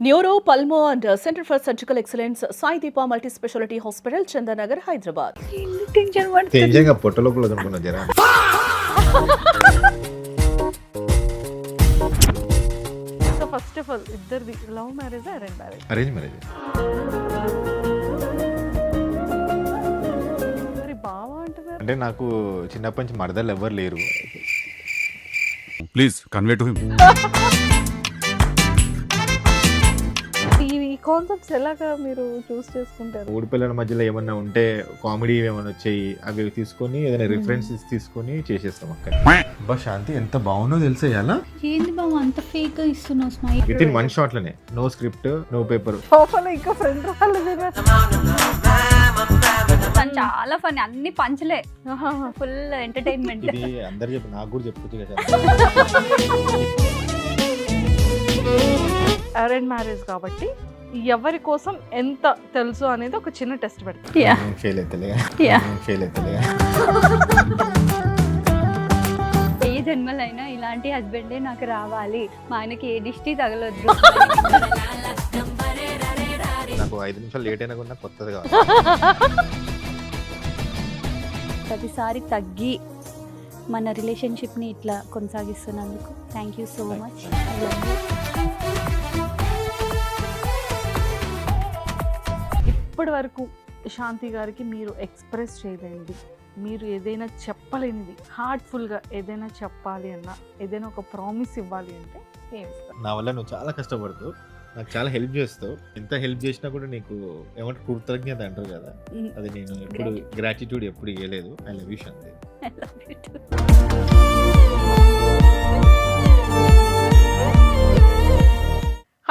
Neuro pulmo and centre for surgical excellence Sai Deepa multi speciality hospital Chandanagar Hyderabad. Tension పడుతుంది. తేజంగా పొట్ట లోపల కనుక్కున్నా జరా. సో ఫస్ట్ ఆఫ్ ఆల్ ఇద్దరిది love marriage arrange marriage? Arrange marriage. మరి బావ అంటున్నారు. అంటే నాకు చిన్నప్పటి నుంచి మరదలు ఎవ్వరు లేరు. Please convey to him. ఈ కాన్సెప్ట్స్ ఎలాగా మీరు చూస్ చేసుకుంటారు? ఊడి పిల్లల మధ్యలో ఏమన్నా ఉంటే కామెడీ ఏమన్నా వచ్చాయి అవి తీసుకొని ఏదైనా రిఫరెన్సెస్ తీసుకొని చేసేస్తాం అక్కడ. బా శాంతి ఎంత బాగుందో తెలిసే అలా ఏంది బాబు అంత ఫేక్ గా ఇస్తున్నావు స్మైల్? విత్ ఇన్ 1 షాట్ లోనే. No script, no paper. లోపల ఇంకా ఫ్రెండ్ రాలేదు. తను చాలా ఫన్, అన్ని పంచలే, ఫుల్ ఎంటర్టైన్మెంట్. ఇది అందరు చెప్పి నాకు కూడా చెప్పొచ్చు కదా. అరేంజ్ మ్యారేజ్ కాబట్టి ఎవరి కోసం ఎంత తెలుసు అనేది ఒక చిన్న టెస్ట్ పెడతాం. ఫెయిల్ అవుతలే. ఏ జన్మలైనా ఇలాంటి హస్బెండే నాకు రావాలి, మా ఆయనకి ఏ దిష్టి తగలొద్దు. నాకు 5 నిమిషాలు లేట్ అయినా కూడా కొత్తది కావాలి. ప్రతిసారి తగ్గి మన రిలేషన్షిప్ని ఇట్లా కొనసాగిస్తున్నందుకు థ్యాంక్ యూ సో మచ్. ఇప్పటి వరకు శాంతి గారికి మీరు ఎక్స్ప్రెస్ చేయలేనిది, మీరు ఏదైనా చెప్పలేనిది, హార్ట్ఫుల్గా ఏదైనా చెప్పాలి అన్నా, ఏదైనా ఒక ప్రామిస్ ఇవ్వాలి అంటే ఏమి ఇస్తారు? నా వల్ల నువ్వు చాలా కష్టపడుతావు, నాకు చాలా హెల్ప్ చేస్తావు. ఎంత హెల్ప్ చేసినా కూడా నీకు ఏమంటే కృతజ్ఞత అంటారు కదా, అది నేను ఎప్పుడు గ్రాటిట్యూడ్ ఎప్పుడు ఇవ్వలేదు. I love you Shanti.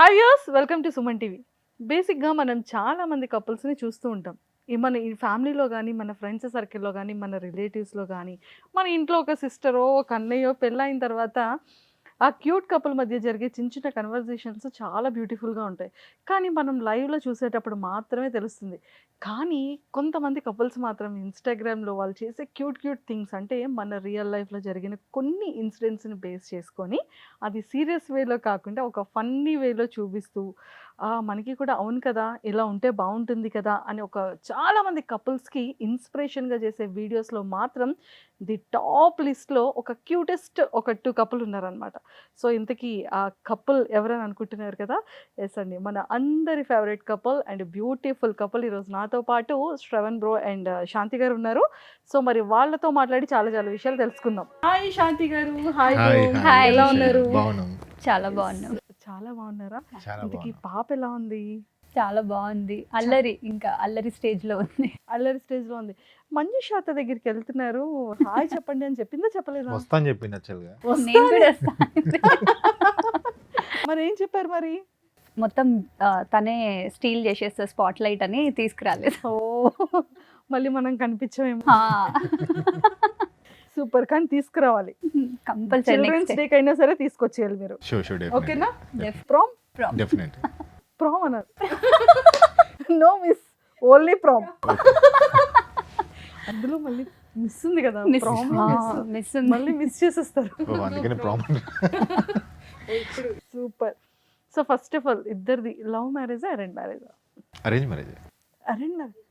Hi viewers, welcome to Suman TV. బేసిక్గా మనం చాలామంది కపుల్స్ని చూస్తూ ఉంటాం. మన ఈ ఫ్యామిలీలో కానీ, మన ఫ్రెండ్స్ సర్కిల్లో కానీ, మన రిలేటివ్స్లో కానీ, మన ఇంట్లో ఒక సిస్టరో ఒక అన్నయ్యో పెళ్ళైన తర్వాత ఆ క్యూట్ కపుల్ మధ్య జరిగే చిన్న చిన్న కన్వర్జేషన్స్ చాలా బ్యూటిఫుల్గా ఉంటాయి. కానీ మనం లైవ్లో చూసేటప్పుడు మాత్రమే తెలుస్తుంది. కానీ కొంతమంది కపుల్స్ మాత్రం ఇన్స్టాగ్రామ్లో వాళ్ళు చేసే క్యూట్ థింగ్స్, అంటే మన రియల్ లైఫ్లో జరిగిన కొన్ని ఇన్సిడెంట్స్ని బేస్ చేసుకొని అది సీరియస్ వేలో కాకుండా ఒక ఫన్నీ వేలో చూపిస్తూ మనకి కూడా అవును కదా, ఇలా ఉంటే బాగుంటుంది కదా అని ఒక చాలామంది కపుల్స్కి ఇన్స్పిరేషన్గా చేసే వీడియోస్లో మాత్రం ది టాప్ లిస్ట్లో ఒక క్యూటెస్ట్ ఒక 2 కపుల్ ఉన్నారనమాట. సో ఇంతకీ ఆ కపుల్ ఎవరని అనుకుంటున్నారు కదా? ఎస్ అండి, మన అందరి favourite couple and beautiful couple ఈరోజు నాతో పాటు శ్రవణ్ బ్రో అండ్ శాంతి గారు ఉన్నారు. సో మరి వాళ్ళతో మాట్లాడి చాలా చాలా విషయాలు తెలుసుకుందాం. హాయ్ శాంతి గారు. Hi bro. హాయ్. ఎలా ఉన్నారు? బాగున్నాం. చాలా బాగున్నాం. చాలా బాగున్నారా? చాలా ఇంతకీ బాగున్నాం. పాప ఎలా ఉంది? చాలా బాగుంది. అల్లరి, ఇంకా అల్లరి స్టేజ్లో ఉంది. అల్లరి స్టేజ్లో ఉంది. మంజుషాత దగ్గరికి వెళ్తున్నారు, హాయ్ చెప్పండి అని చెప్పిందా చెప్పలేదా? వస్తా అని చెప్పింది యాక్చువల్గా. నేను కూడా వస్తాను. మరి ఏం చెప్పారు మరి? మొత్తం తనే స్టీల్ చేసేస్తా స్పాట్ లైట్ అని తీసుకురాలేదు. ఓ, మళ్ళీ మనం కనిపించమేమో. ఆ, సూపర్, కానీ తీసుకురావాలి. కంపల్సరీ చిల్డ్రన్స్ నెక్స్ట్ డేకి అయినా సరే తీసుకొచ్చేయాలి మీరు. షూర్ ఓకేనా? Prom definite. ప్రామ్ అన్నారు. No miss, only prom. అందులో మళ్ళీ మిస్ ఉంది కదా, ప్రామ్ మిస్ మళ్ళీ మిస్ చేసేస్తారు. అందుకనే problem. Super. So first of all ఇద్దరిది love marriage arrange marriage? Arrange marriage. Arrange marriage.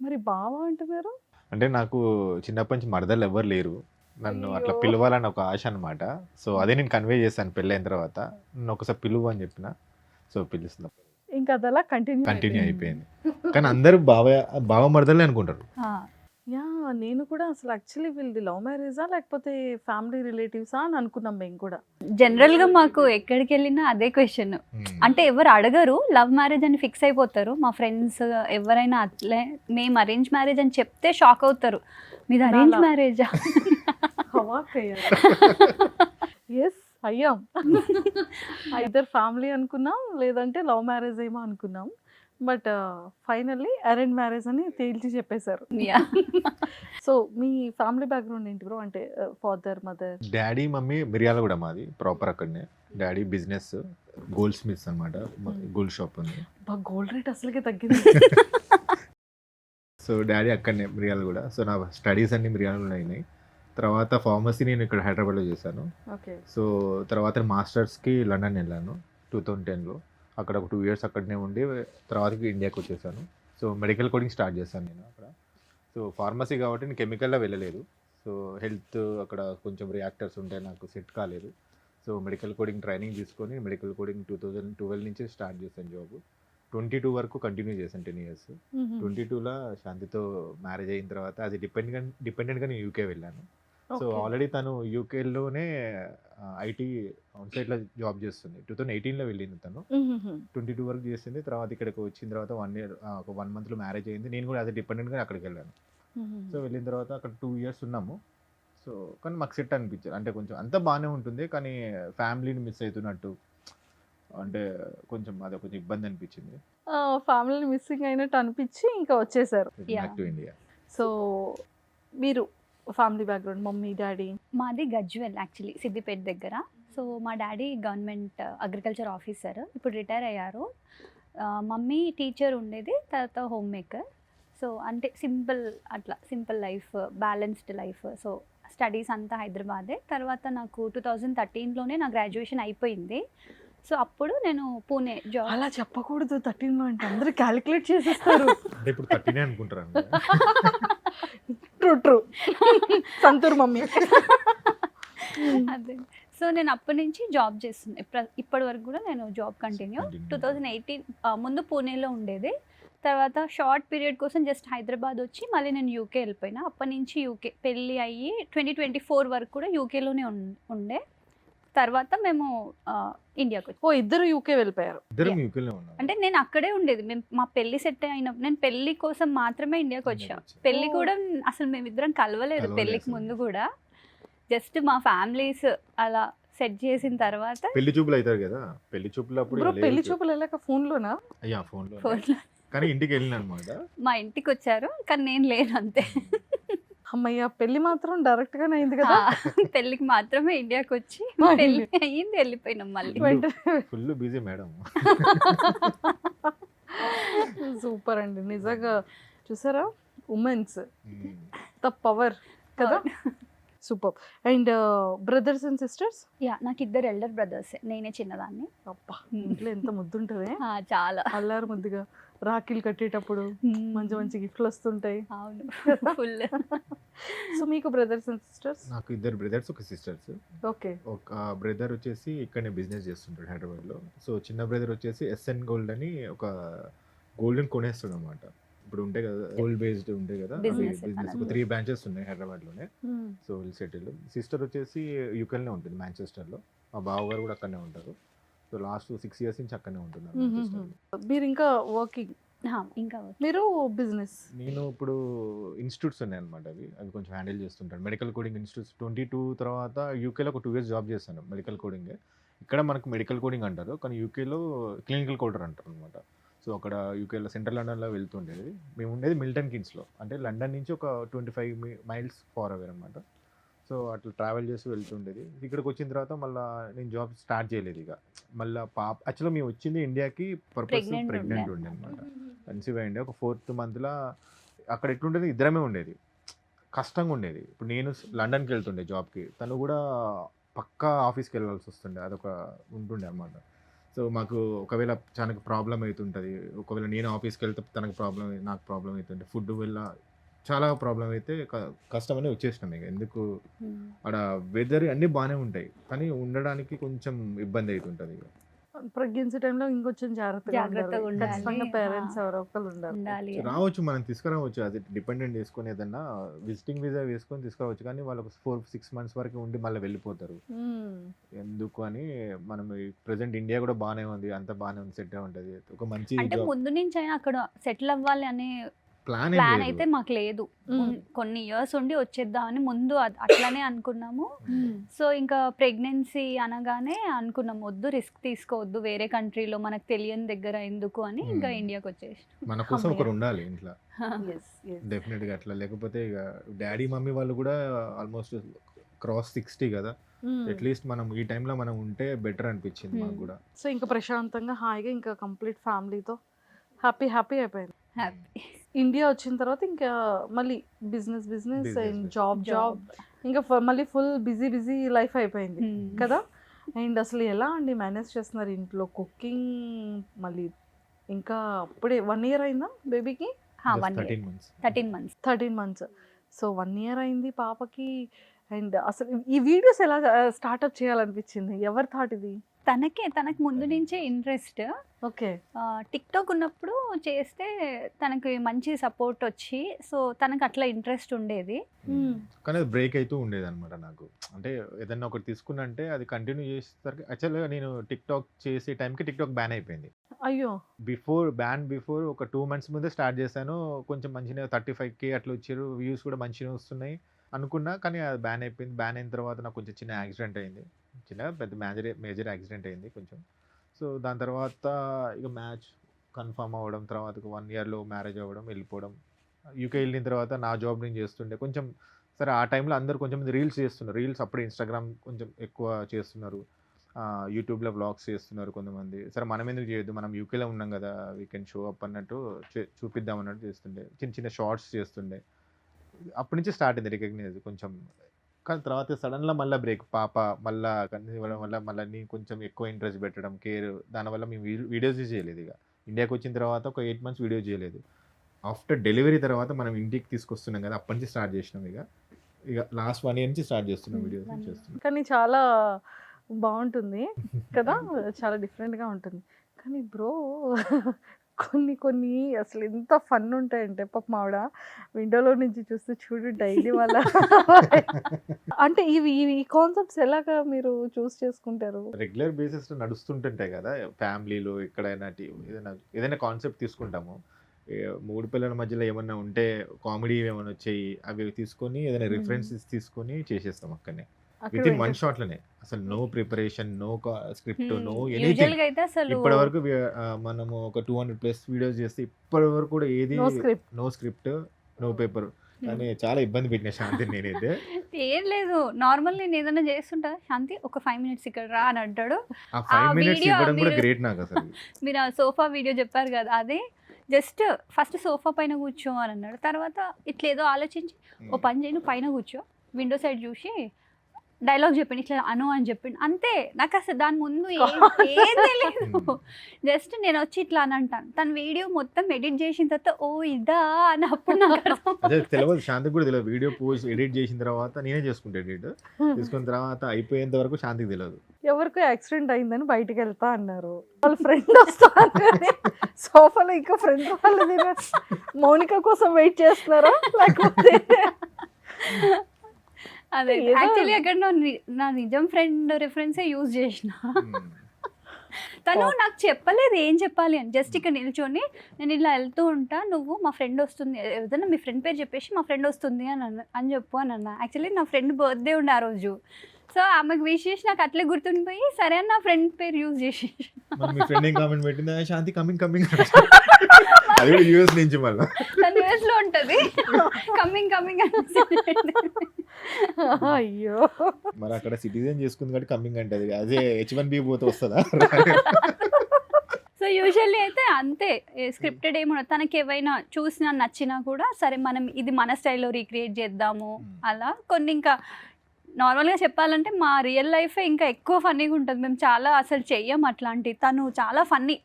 మరి బావ అంటున్నారు. అంటే నాకు చిన్నప్పటి నుంచి మరదలు ఎవ్వరు లేరు, నన్ను అట్లా పిలవాలని ఒక ఆశ అనమాట. సో అదే నేను కన్వే చేశాను పెళ్ళైన తర్వాత. నన్ను ఒకసారి పిలువు అని చెప్పిన, సో పిలుస్తున్నా. ఇంకా అదలా కంటిన్యూ అయిపోయింది. కానీ అందరూ బావ మరదలే అనుకుంటారు. యా, నేను కూడా అసలు యాక్చువల్లీ వీళ్ళది లవ్ మ్యారేజా లేకపోతే ఫ్యామిలీ రిలేటివ్సా అని అనుకున్నాం మేము కూడా. జనరల్ గా మాకు ఎక్కడికి వెళ్ళినా అదే క్వశ్చన్. అంటే ఎవరు అడగరు, లవ్ మ్యారేజ్ అని ఫిక్స్ అయిపోతారు. మా ఫ్రెండ్స్ ఎవరైనా అట్లే మేము అరేంజ్ మ్యారేజ్ అని చెప్తే షాక్ అవుతారు, మీది అరేంజ్ మ్యారేజా? ఎస్ అయ్యాం. ఇద్దరు ఫ్యామిలీ అనుకున్నాం, లేదంటే లవ్ మ్యారేజ్ ఏమో అనుకున్నాం. బట్ ఫైనల్లీ అరేంజ్ మ్యారేజ్ అని తేల్చి చెప్పేశారు. సో మీ ఫ్యామిలీ బ్యాక్గ్రౌండ్ ఏంటి బ్రో? అంటే ఫాదర్, మదర్? డాడీ మమ్మీ మిర్యాల కూడా మాది ప్రాపర్ అక్కడనే. డాడీ బిజినెస్ గోల్డ్ స్మిత్స్ అనమాట, గోల్డ్ షాప్ ఉంది. గోల్డ్ రేట్ అసలుకే తగ్గింది. సో డాడీ అక్కడనే మిర్యాల కూడా. సో నా స్టడీస్ అన్ని మిర్యాలలో అయినాయి. తర్వాత ఫార్మసీ నేను ఇక్కడ హైదరాబాద్లో చేశాను. ఓకే. సో తర్వాత మాస్టర్స్కి లండన్ వెళ్ళాను 2010లో. అక్కడ ఒక 2 years అక్కడనే ఉండి తర్వాతకి ఇండియాకి వచ్చేసాను. సో మెడికల్ కోడింగ్ స్టార్ట్ చేశాను నేను అక్కడ. సో ఫార్మసీ కాబట్టి నేను కెమికల్లో వెళ్ళలేదు. సో హెల్త్ అక్కడ కొంచెం రియాక్టర్స్ ఉంటే నాకు సెట్ కాలేదు. సో మెడికల్ కోడింగ్ ట్రైనింగ్ తీసుకొని మెడికల్ కోడింగ్ 2012 నుంచి స్టార్ట్ చేశాను జాబ్. 22 వరకు కంటిన్యూ చేశాను 10 years. 22లో శాంతితో మ్యారేజ్ అయిన తర్వాత అది డిపెండెంట్గా నేను యూకే వెళ్ళాను. సో ఆల్రెడీ తను యూకేలోనే ఐటీ అవుట్సైడ్లో జాబ్ చేస్తుంది. 2018లో వెళ్ళింది తను. 22 వరకు చేసింది. తర్వాత ఇక్కడికి వచ్చిన తర్వాత 1 year ఒక 1 monthలో మ్యారేజ్ అయింది. నేను కూడా అది డిపెండెంట్గా అక్కడికి వెళ్ళాను. సో వెళ్ళిన తర్వాత అక్కడ 2 years ఉన్నాము. సో కానీ మాకు సెట్ అనిపించారు. అంటే కొంచెం అంత బాగానే ఉంటుంది కానీ ఫ్యామిలీని మిస్ అవుతున్నట్టు, అంటే కొంచెం అది కొంచెం ఇబ్బంది అనిపించింది. ఫ్యామిలీ మిస్సింగ్ అయినట్టు అనిపించి ఇంకా వచ్చేసారు. Back to India. సో మీరు ఫ్యామిలీ బ్యాక్గ్రౌండ్, మమ్మీ డాడీ? మాది గజ్వెల్ యాక్చువల్లీ, సిద్దిపేట దగ్గర. సో మా డాడీ గవర్నమెంట్ అగ్రికల్చర్ ఆఫీసర్, ఇప్పుడు రిటైర్ అయ్యారు. మమ్మీ టీచర్ ఉండేది, తర్వాత హోమ్ మేకర్. సో అంటే simple life, balanced life. So studies అంతా హైదరాబాదే. తర్వాత నాకు 2013లోనే నా గ్రాడ్యుయేషన్ అయిపోయింది. సో అప్పుడు నేను పూణే జాబ్. అలా చెప్పకూడదు 13లో అంటే అందరూ క్యాలిక్యులేట్ చేసేస్తారు. అంటే ఇప్పుడు 13 అనుకుంటారు. True Santoor mummy. అదే. సో నేను అప్పటి నుంచి జాబ్ చేస్తున్నాను. ఇప్పటి వరకు కూడా నేను జాబ్ కంటిన్యూ. 2018 ముందు పూణేలో ఉండేది. తర్వాత షార్ట్ పీరియడ్ కోసం జస్ట్ హైదరాబాద్ వచ్చి మళ్ళీ నేను యూకే వెళ్ళిపోయినా. అప్పటి నుంచి యూకే పెళ్ళి అయ్యి 2024 వరకు కూడా యూకేలోనే ఉండే. తర్వాత మేము ఇండియాకి వచ్చి. ఇద్దరు యూకే వెళ్ళిపోయారు. అంటే నేను అక్కడే ఉండేది. మా పెళ్లి సెట్ అయినప్పుడు నేను పెళ్లి కోసం మాత్రమే ఇండియాకి వచ్చాం. పెళ్లి కూడా అసలు మేమిద్దరం కలవలేదు పెళ్లికి ముందు కూడా. జస్ట్ మా ఫ్యామిలీస్ అలా సెట్ చేసిన తర్వాత పెళ్లి చూపులు అవుతారు కదా. పెళ్లి చూపులు అప్పుడు పెళ్లి చూపులు వెళ్ళాక ఫోన్లోనా? అయ్యా ఫోన్లో. కానీ ఇంటికి వెళ్ళిన అనమాట. మా ఇంటికి వచ్చారు కానీ నేను లేను అంతే. అమ్మయ్య, పెళ్లి మాత్రం డైరెక్ట్ గానే అయింది కదా. పెళ్లికి మాత్రమే ఇండియాకి వచ్చి పెళ్లి అయ్యింది, వెళ్ళిపోయినాం మళ్ళీ. Full busy madam. సూపర్ అండి, నిజంగా చూసారా ఉమెన్స్ ద పవర్ కదా. Super. And brothers and sisters? Yeah, నాకు ఇద్దరు ఎల్డర్ బ్రదర్స్, నేనే చిన్నదాన్ని. అబ్బా, ఇంట్లో ఎంత ముద్దుంటది. చాలా అల్లారు ముద్దుగా రాఖీలు కట్టేటప్పుడు మంచి మంచి గిఫ్ట్లు వస్తుంటాయి. అవును, ఫుల్. సో మీకు బ్రదర్స్ అండ్ సిస్టర్స్? నాకు ఇద్దరు బ్రదర్స్, ఒక సిస్టర్స్. ఓకే. ఒక బ్రదర్ వచ్చేసి ఇక్కడనే బిజినెస్ చేస్తుంటాడు హైదరాబాద్లో. సో చిన్న బ్రదర్ వచ్చేసి SN గోల్డ్ అని ఒక గోల్డెన్ కొనేస్తాడు అనమాట. ఇప్పుడు ఉంటాయి కదా గోల్డ్ బేస్డ్ ఉంటాయి కదా, బిజినెస్ ఒక 3 branches ఉన్నాయి హైదరాబాద్లోనే. So will settle. సిస్టర్ వచ్చేసి యూకేలోనే ఉంటుంది, మాంచెస్టర్లో. మా బావగారు కూడా అక్కడనే ఉంటారు. సో లాస్ట్ 6 years నుంచి అక్కడనే ఉంటున్నారు. మీరు ఇంకా వర్కింగ్? ఇంకా మీరు బిజినెస్? నేను ఇప్పుడు ఇన్స్టిట్యూట్స్ ఉన్నాయి అనమాట, అవి కొంచెం హ్యాండిల్ చేస్తుంటాను. మెడికల్ కోడింగ్ ఇన్స్టిట్యూట్స్ 22 తర్వాత యూకేలో ఒక 2 years జాబ్ చేశాను మెడికల్ కోడింగ్. ఇక్కడ మనకు మెడికల్ కోడింగ్ అంటారు కానీ యూకేలో క్లినికల్ కోడర్ అంటారు అనమాట. సో అక్కడ యూకేలో సెంట్రల్ లండన్లో వెళ్తుండేది. మేము ఉండేది మిల్టన్ కిన్స్లో, అంటే లండన్ నుంచి ఒక 25 miles ఫార్ అవే అనమాట. సో అట్లా ట్రావెల్ చేసి వెళ్తుండేది. ఇక్కడికి వచ్చిన తర్వాత మళ్ళీ నేను జాబ్ స్టార్ట్ చేయలేదు. ఇక మళ్ళీ యాక్చువల్గా మేము వచ్చింది ఇండియాకి పర్పస్ ప్రెగ్నెంట్ ఉండే అనమాట. కన్సీవ్ అయ్యిండే ఒక 4th monthలో. అక్కడ ఎట్లుండేది, ఇద్దరమే ఉండేది, కష్టంగా ఉండేది. ఇప్పుడు నేను లండన్కి వెళ్తుండే జాబ్కి, తను కూడా పక్కా ఆఫీస్కి వెళ్ళాల్సి వస్తుండే, అదొక ఉంటుండే అనమాట. సో మాకు ఒకవేళ తనకు ప్రాబ్లం అవుతుంటుంది, ఒకవేళ నేను ఆఫీస్కి వెళ్తే తనకు నాకు ప్రాబ్లం అవుతుండే, ఫుడ్ వల్ల చాలా ప్రాబ్లం అయితే కష్టమని వచ్చేసినాం. ఇక ఎందుకు, అక్కడ వెదర్ అన్నీ బాగానే ఉంటాయి కానీ ఉండడానికి కొంచెం ఇబ్బంది అవుతుంటుంది. ఇక ప్రెగ్నెన్సీ టైంలో ఇంకొంచెం జాగ్రత్తగా ఉండాలి. పేరెంట్స్ ఎవరో ఒకరు ఉండాలి. రావచ్చు, మనం తీసుకురావచ్చు, అది డిపెండెంట్ చేసుకుని ఏదన్నా విజిటింగ్ వీసా వేసుకొని తీసుకురావచ్చు. కానీ వాళ్ళకు 4-6 months వరకు ఉండి మళ్ళీ వెళ్ళిపోతారు. ఎందుకు అని మనం ప్రెసెంట్ ఇండియా కూడా బాగానే ఉంది, అంత బాగానే ఉంది, సెట్ ఉంటుంది. ఒక మంచి అంటే ముందు నుంచి అయినా అక్కడ సెటిల్ అవ్వాలి అనే ప్లాన్ అయితే మాకు లేదు. కొన్ని ఇయర్స్ ఉండి వచ్చేద్దామని ముందు అట్లానే అనుకున్నాము. సో ఇంకా ప్రెగ్నెన్సీ అనగానే అనుకున్నాము వద్దు, రిస్క్ తీసుకోవద్దు, వేరే కంట్రీలో మనకు తెలియని దగ్గర ఎందుకు అని ఇంకా ఇండియాకి వచ్చేసి. మన కోసం ఒకరు ఉండాలి ఇంట్లో డెఫినెట్గా. అట్లా లేకపోతే ఇక డాడీ మమ్మీ వాళ్ళు కూడా ఆల్మోస్ట్ క్రాస్ 60 కదా, అట్లీస్ట్ మనం ఈ టైంలో మనం ఉంటే బెటర్ అనిపించింది మాకు కూడా. సో ఇంకా ప్రశాంతంగా హాయిగా ఇంకా కంప్లీట్ ఫ్యామిలీతో హ్యాపీ అయిపోయింది. ఇండియా వచ్చిన తర్వాత ఇంకా మళ్ళీ బిజినెస్ అండ్ జాబ్ ఇంకా మళ్ళీ ఫుల్ బిజీ లైఫ్ అయిపోయింది కదా. అండ్ అసలు ఎలా అండి మేనేజ్ చేస్తున్నారు ఇంట్లో కుకింగ్? మళ్ళీ ఇంకా అప్పుడే 1 ఇయర్ అయిందా బేబీకి? 1 year 13 months. 13 months. 13 months. So 1 year అయింది పాపకి. అండ్ అసలు ఈ వీడియోస్ ఎలా స్టార్ట్అప్ చేయాలనిపించింది? ఎవరి థాట్ ఇది? తనకు ముందు నుంచే ఇంట్రెస్ట్. ఓకే. టిక్టాక్ ఉన్నప్పుడు చేస్తే తనకి మంచి సపోర్ట్ వచ్చి, సో తనకు అట్లా ఇంట్రెస్ట్ ఉండేది. కానీ అది బ్రేక్ అవుతూ ఉండేది అనమాట నాకు. అంటే ఏదన్నా ఒకటి తీసుకున్నంటే అది కంటిన్యూ చేసేసరికి యాక్చువల్గా నేను టిక్టాక్ చేసే టైంకి టిక్టాక్ బ్యాన్ అయిపోయింది. అయ్యో! బిఫోర్ ఒక 2 months ముందే స్టార్ట్ చేశాను. కొంచెం మంచిగా 35K అట్లా వచ్చారు, వ్యూస్ కూడా మంచిగా వస్తున్నాయి అనుకున్నా. కానీ అది బ్యాన్ అయిపోయింది. బ్యాన్ అయిన తర్వాత నాకు కొంచెం చిన్న యాక్సిడెంట్ అయింది. పెద్ద మేజర్ యాక్సిడెంట్ అయింది కొంచెం. సో దాని తర్వాత ఇక మ్యాచ్ కన్ఫర్మ్ అవ్వడం, తర్వాత 1 yearలో మ్యారేజ్ అవ్వడం, వెళ్ళిపోవడం. యూకే వెళ్ళిన తర్వాత నా జాబ్ నేను చేస్తుండే కొంచెం. సరే ఆ టైంలో అందరు కొంచెం రీల్స్ చేస్తున్నారు. రీల్స్ అప్పుడు ఇన్స్టాగ్రామ్ కొంచెం ఎక్కువ చేస్తున్నారు, యూట్యూబ్లో వ్లాగ్స్ చేస్తున్నారు కొంతమంది. సరే మనం ఎందుకు చేయొద్దు, మనం యూకేలో ఉన్నాం కదా, వీ కెన్ షో అప్ అన్నట్టు చూపిద్దాం అన్నట్టు చేస్తుండే. చిన్న చిన్న షార్ట్స్ చేస్తుండే. అప్పటి నుంచి స్టార్ట్ అయింది రికగ్నైజ్ కొంచెం. కానీ తర్వాత సడన్గా మళ్ళీ బ్రేక్, పాప మళ్ళీ కన్సీవ్ ఇవ్వడం వల్ల మళ్ళీ నేను కొంచెం ఎక్కువ ఇంట్రెస్ట్ పెట్టడం, కేర్, దానివల్ల మేము వీడియోస్ చేయలేదు. ఇక ఇండియాకి వచ్చిన తర్వాత ఒక 8 months వీడియో చేయలేదు. ఆఫ్టర్ డెలివరీ తర్వాత మనం ఇంటికి తీసుకొస్తున్నాం కదా, అప్పటి నుంచి స్టార్ట్ చేసినాం. ఇక లాస్ట్ 1 year నుంచి స్టార్ట్ చేస్తున్నాం వీడియోస్ చేస్తున్నాం. కానీ చాలా బాగుంటుంది కదా, చాలా డిఫరెంట్గా ఉంటుంది. కానీ బ్రో కొన్ని అసలు ఎంత ఫన్ ఉంటాయంటే పాపం ఆవిడ విండోలో నుంచి చూస్తూ చూడు డైలీ వాళ్ళ అంటే ఈ కాన్సెప్ట్స్ ఎలాగా మీరు చూస్ చేసుకుంటారు? రెగ్యులర్ బేసిస్లో నడుస్తుంటుంటాయి కదా ఫ్యామిలీలో, ఎక్కడైనా ఏదైనా కాన్సెప్ట్ తీసుకుంటాము. 3 పిల్లల మధ్యలో ఏమన్నా ఉంటే కామెడీ ఏమైనా వచ్చాయి, అవి తీసుకొని ఏదైనా రిఫరెన్సెస్ తీసుకొని చేసేస్తాం అక్కడనే విత్ ఇన్ 1 shot లోనే. అసలు no preparation, no script, no anything. యూజువల్గా అయితే అసలు ఇప్పటి వరకు మనము ఒక 200+ వీడియోస్ చేస్తే ఇప్పటి వరకు కూడా ఏది నో స్క్రిప్ట్, నో పేపర్. కానీ చాలా ఇబ్బంది పెట్టిన శాంతి నేనైతే. ఏం లేదు, నార్మల్ నేను ఏదైనా చేస్తుంటా, శాంతి ఒక 5 minutes ఇక్కడ రా అని అంటాడు. ఆ 5 minutes video ఇవ్వడం కూడా మీరు- గ్రేట్ నాకు అసలు. మీరు ఆ సోఫా వీడియో చెప్పారు కదా, అదే జస్ట్ ఫస్ట్ సోఫా పైన కూర్చో అని అన్నాడు. తర్వాత ఇట్లా ఏదో ఆలోచించి ఓ పని చేయను, పైన కూర్చో, విండో సైడ్ చూసి డైలాగ్ చెప్పిండు, ఇట్లా అను అని చెప్పిండు. అంతే. నాకు అసలు దాని ముందు ఏం తెలియదు. జస్ట్ నేను వచ్చి ఇట్లా అని అంటాను. తన వీడియో మొత్తం ఎడిట్ చేసిన తర్వాత ఓ ఇదా అని అప్పుడు నాకు అర్థం. అదే తెలియదు, శాంతికి కూడా తెలియదు. వీడియో పోస్ట్ ఎడిట్ చేసిన తర్వాత నేనే చేసుకుంటా ఎడిట్. తీసుకున్న తర్వాత అయిపోయేంత వరకు శాంతికి తెలియదు. ఎవరికో యాక్సిడెంట్ అయిందని బయటికి వెళ్తా అన్నారు, వాళ్ళ ఫ్రెండ్ వస్తా అన్నది. సోఫాలో ఇంకా ఫ్రెండ్ వాళ్ళది. మౌనిక కోసం వెయిట్ చేస్తున్నారా లేకపోతే? అదే ఏదో- యాక్చువల్లీ అక్కడ నా నిజం ఫ్రెండ్ రిఫరెన్సే యూజ్ చేసిన. తను నాకు చెప్పలేదు ఏం చెప్పాలి అని. జస్ట్ ఇక్కడ నిల్చొని నేను ఇలా వెళ్తూ ఉంటా, నువ్వు మా ఫ్రెండ్ వస్తుంది, ఏదైనా మీ ఫ్రెండ్ పేరు చెప్పేసి మా ఫ్రెండ్ వస్తుంది అని చెప్పు అని అన్న. యాక్చువల్లీ నా ఫ్రెండ్ బర్త్డే ఉండే ఆ రోజు. సో ఆమెకు విష్ చేసి నాకు అట్లే గుర్తుండిపోయి సరే అని నా ఫ్రెండ్ పేరు యూజ్ చేసి. మరి మీ ఫ్రెండ్ ఏం కామెంట్ పెట్టింది, శాంతి కమింగ్ అది కూడా యూఎస్ నుంచి మళ్ళీ. తన యూఎస్ లో ఉంటది, కమింగ్ అయ్యో, మరి అక్కడ సిటిజన్ చేసుకుంది కాబట్టి కమింగ్ అంటే అదే H1B పోతే వస్తుందా? సో యూజువల్లీ అయితే అంతే, స్క్రిప్టెడ్ ఏముండదు. తనకి ఏవైనా చూసినా నచ్చినా కూడా సరే మనం ఇది మన స్టైల్లో రీక్రియేట్ చేద్దాము అలా. కొన్ని ఇంకా నార్మల్గా చెప్పాలంటే మా రియల్ లైఫే ఇంకా ఎక్కువ ఫన్నీగా ఉంటుంది. మేము చాలా అసలు చెయ్యం అట్లాంటి. తను చాలా ఫన్నీ,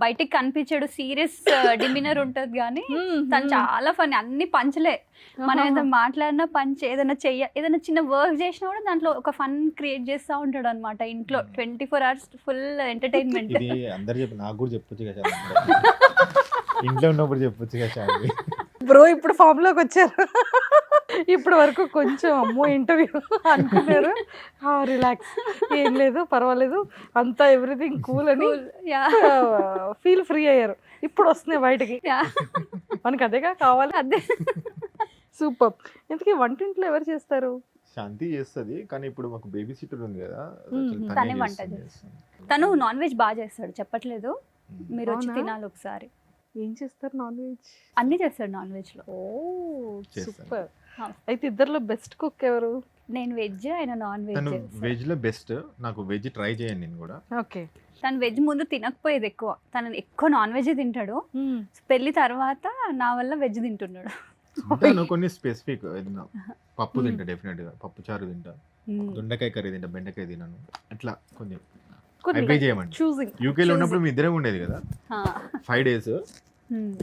బయటికి కనిపించాడు, సీరియస్ డిమినర్ ఉంటుంది కానీ తను చాలా ఫన్నీ. అన్ని పంచలే, మనం ఏదైనా మాట్లాడినా పంచ్, ఏదైనా చిన్న వర్క్ చేసినా కూడా దాంట్లో ఒక ఫన్ క్రియేట్ చేస్తూ ఉంటాడు అనమాట. ఇంట్లో 24 hours ఫుల్ ఎంటర్టైన్మెంట్. ఇది అందరు చెప్పి నాకు కూడా చెప్పొచ్చు కదా, ఇంట్లో ఉన్నప్పుడు చెప్పొచ్చు కదా శాంతి. బ్రో ఇప్పుడు ఫామ్ లోకి వచ్చారు. ఇప్పటి వరకు కొంచెం అమ్మో ఇంటర్వ్యూ అనుకున్నారు, రిలాక్స్, ఏం లేదు పర్వాలేదు అంతా ఎవ్రీథింగ్ కూల్ అని ఫీల్ ఫ్రీ అయ్యారు. ఇప్పుడు వస్తున్నాయి బయటకి, మనకి అదేగా కావాలి. అదే సూపర్. ఇంతకీ వంటింట్లో ఎవరు చేస్తారు? శాంతి చేస్తుంది, కానీ ఇప్పుడు మాకు బేబీ సిట్టర్ ఉంది కదా, తనే వంట చేస్తుంది. తను నాన్ వెజ్ బాగా చేస్తాడు, చెప్పట్లేదు, మీరు వచ్చి అవునా? తినాలి ఒకసారి. ఏం చేస్తారు నాన్ వెజ్? అన్ని చేస్తాడు నాన్ వెజ్ లో. ఓ చేస్తాను. సూపర్. ఆ. అయితే ఇద్దరిలో బెస్ట్ కుక్ ఎవరు? నేను వెజ్, ఆయన నాన్ తను వెజ్. వెజ్ లో బెస్ట్. నాకు వెజ్ ట్రై చేయండి నేను కూడా. ఓకే. తను వెజ్ ముందు తినకపోయేది ఎక్కువ, తను ఎక్కువ నాన్ వెజ్ తింటాడు. పెళ్లి తర్వాత నా వల్ల వెజ్ తింటున్నాడు. తింటాను కొన్ని స్పెసిఫిక్ ఏదైనా పప్పు మ్మ్. తింటా డెఫినెట్గా, పప్పు చారు తింటా, దొండకాయ కర్రీ తింటా, బెండకాయ తినను, అట్లా కొంచెం కొన్ని అవి చేయమండి. చూసింగ్ యూకేలో ఉన్నప్పుడు మీ ఇద్దరే ఉండేది కదా, ఆ. 5 days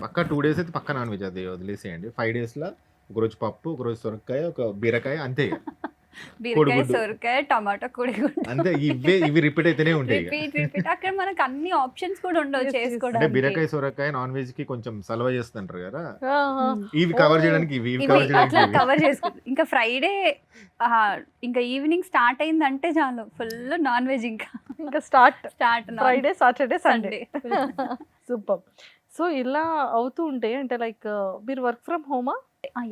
పక్క 2 days అయితే పక్క నాన్ వెజ్, అది వదిలేసేయండి. 5 daysలో ఒకరోజు పప్పు, ఒకరోజు సొరకాయ, ఒక బీరకాయ, అంతే ఇక. బీరకాయ కోడిగుడ్డు. సొరకాయ టమాటో కోడిగుడ్డు అంతే, ఇవి రిపీట్ అయితేనే ఉంటాయి ఇక. రిపీట్ అక్కడ మనకు అన్ని ఆప్షన్స్ కూడా ఉండవు Yes, yes. అంటే చేసుకోవడానికి. బీరకాయ సొరకాయ నాన్ వెజ్ కి కొంచెం సలవ చేస్తుంటారు కదా, మ్మ్. ఇవి కవర్ Oh. చేయడానికి ఇవి ఇవి కవర్ అట్లా చేయడానికి ఇవి. కవర్ చేసుకుంది. ఇంకా ఫ్రైడే ఇంకా ఈవినింగ్ స్టార్ట్ అయిందంటే చాలు ఫుల్ నాన్ వెజ్ ఇంకా ఇంకా start start Friday Saturday Sunday Sunday super. So ఇలా అవుతూ ఉంటాయి అంటే లైక్ మీరు వర్క్ ఫ్రమ్ హోమా,